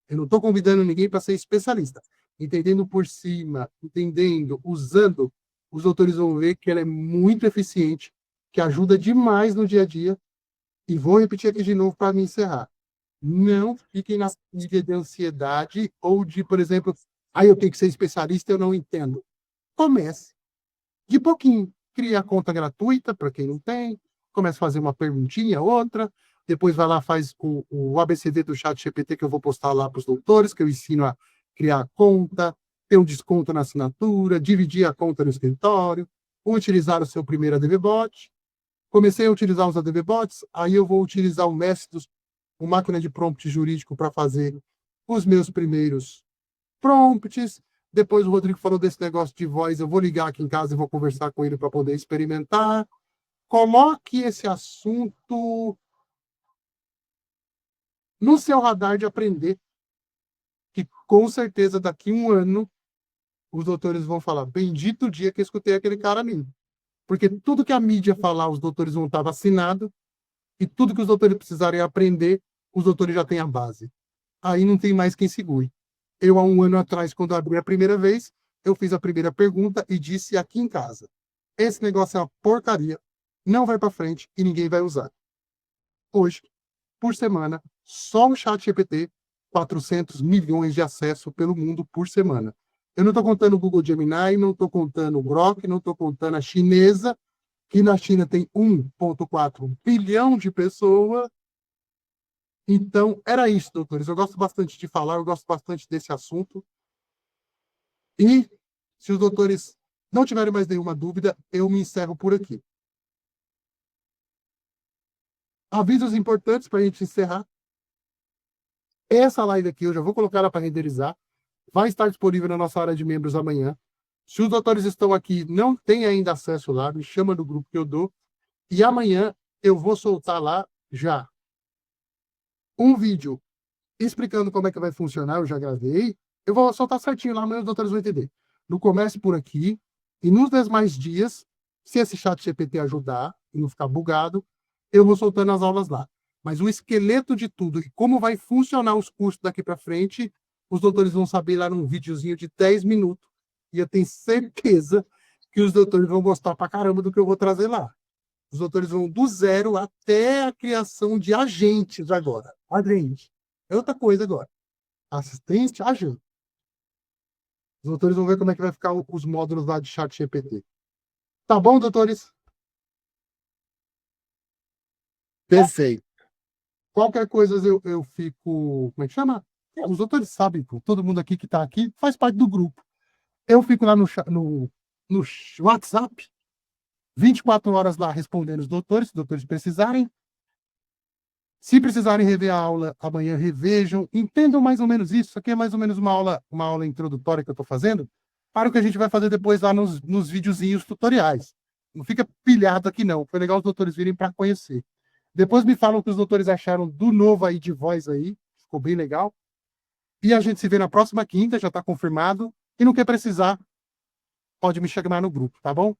eu não estou convidando ninguém para ser especialista, entendendo por cima, entendendo, usando, os doutores vão ver que ela é muito eficiente, que ajuda demais no dia a dia. E vou repetir aqui de novo para me encerrar. Não fiquem na pilha de ansiedade ou de, por exemplo, eu tenho que ser especialista, eu não entendo. Comece de pouquinho. Crie a conta gratuita para quem não tem, comece a fazer uma perguntinha, outra, depois vai lá, faz o ABCD do ChatGPT que eu vou postar lá para os doutores, que eu ensino a criar a conta, ter um desconto na assinatura, dividir a conta no escritório, utilizar o seu primeiro ADVBot. Comecei a utilizar os ADVBots, aí eu vou utilizar o Métodos, uma máquina de prompt jurídico para fazer os meus primeiros prompts. Depois o Rodrigo falou desse negócio de voz, eu vou ligar aqui em casa e vou conversar com ele para poder experimentar. Coloque esse assunto no seu radar de aprender, que com certeza daqui a um ano os doutores vão falar, bendito o dia que eu escutei aquele cara ali. Porque tudo que a mídia falar, os doutores vão estar vacinados, e tudo que os doutores precisarem aprender, os doutores já têm a base. Aí não tem mais quem segure. Eu, há um ano atrás, quando abri a primeira vez, eu fiz a primeira pergunta e disse aqui em casa, esse negócio é uma porcaria, não vai para frente e ninguém vai usar. Hoje, por semana, só o ChatGPT, 400 milhões de acesso pelo mundo por semana. Eu não estou contando o Google Gemini, não estou contando o Grok, não estou contando a chinesa, que na China tem 1,4 bilhão de pessoas. Então, era isso, doutores. Eu gosto bastante de falar, eu gosto bastante desse assunto. E, se os doutores não tiverem mais nenhuma dúvida, eu me encerro por aqui. Avisos importantes para a gente encerrar. Essa live aqui, eu já vou colocar ela para renderizar. Vai estar disponível na nossa área de membros amanhã. Se os doutores estão aqui, não têm ainda acesso lá, me chama no grupo que eu dou. E amanhã eu vou soltar lá já um vídeo explicando como é que vai funcionar, eu já gravei. Eu vou soltar certinho lá, amanhã os doutores vão entender. No Comece por Aqui e nos demais dias, se esse chat GPT ajudar e não ficar bugado, eu vou soltando as aulas lá. Mas o esqueleto de tudo e como vai funcionar os cursos daqui para frente, os doutores vão saber lá num videozinho de 10 minutos. E eu tenho certeza que os doutores vão gostar pra caramba do que eu vou trazer lá. Os doutores vão do zero até a criação de agentes agora. Agente. É outra coisa agora. Assistente, agente. Os doutores vão ver como é que vai ficar os módulos lá de chat GPT. Tá bom, doutores? Perfeito. Qualquer coisa eu fico... Como é que chama? Os doutores sabem, pô. Todo mundo aqui que tá aqui faz parte do grupo. Eu fico lá no WhatsApp, 24 horas lá respondendo os doutores, se os doutores precisarem. Se precisarem rever a aula amanhã, revejam. Entendam mais ou menos isso. Isso aqui é mais ou menos uma aula introdutória que eu estou fazendo para o que a gente vai fazer depois lá nos videozinhos tutoriais. Não fica pilhado aqui, não. Foi legal os doutores virem para conhecer. Depois me falam o que os doutores acharam do novo aí de voz aí. Ficou bem legal. E a gente se vê na próxima quinta, já está confirmado. E não quer precisar, pode me chamar no grupo, tá bom?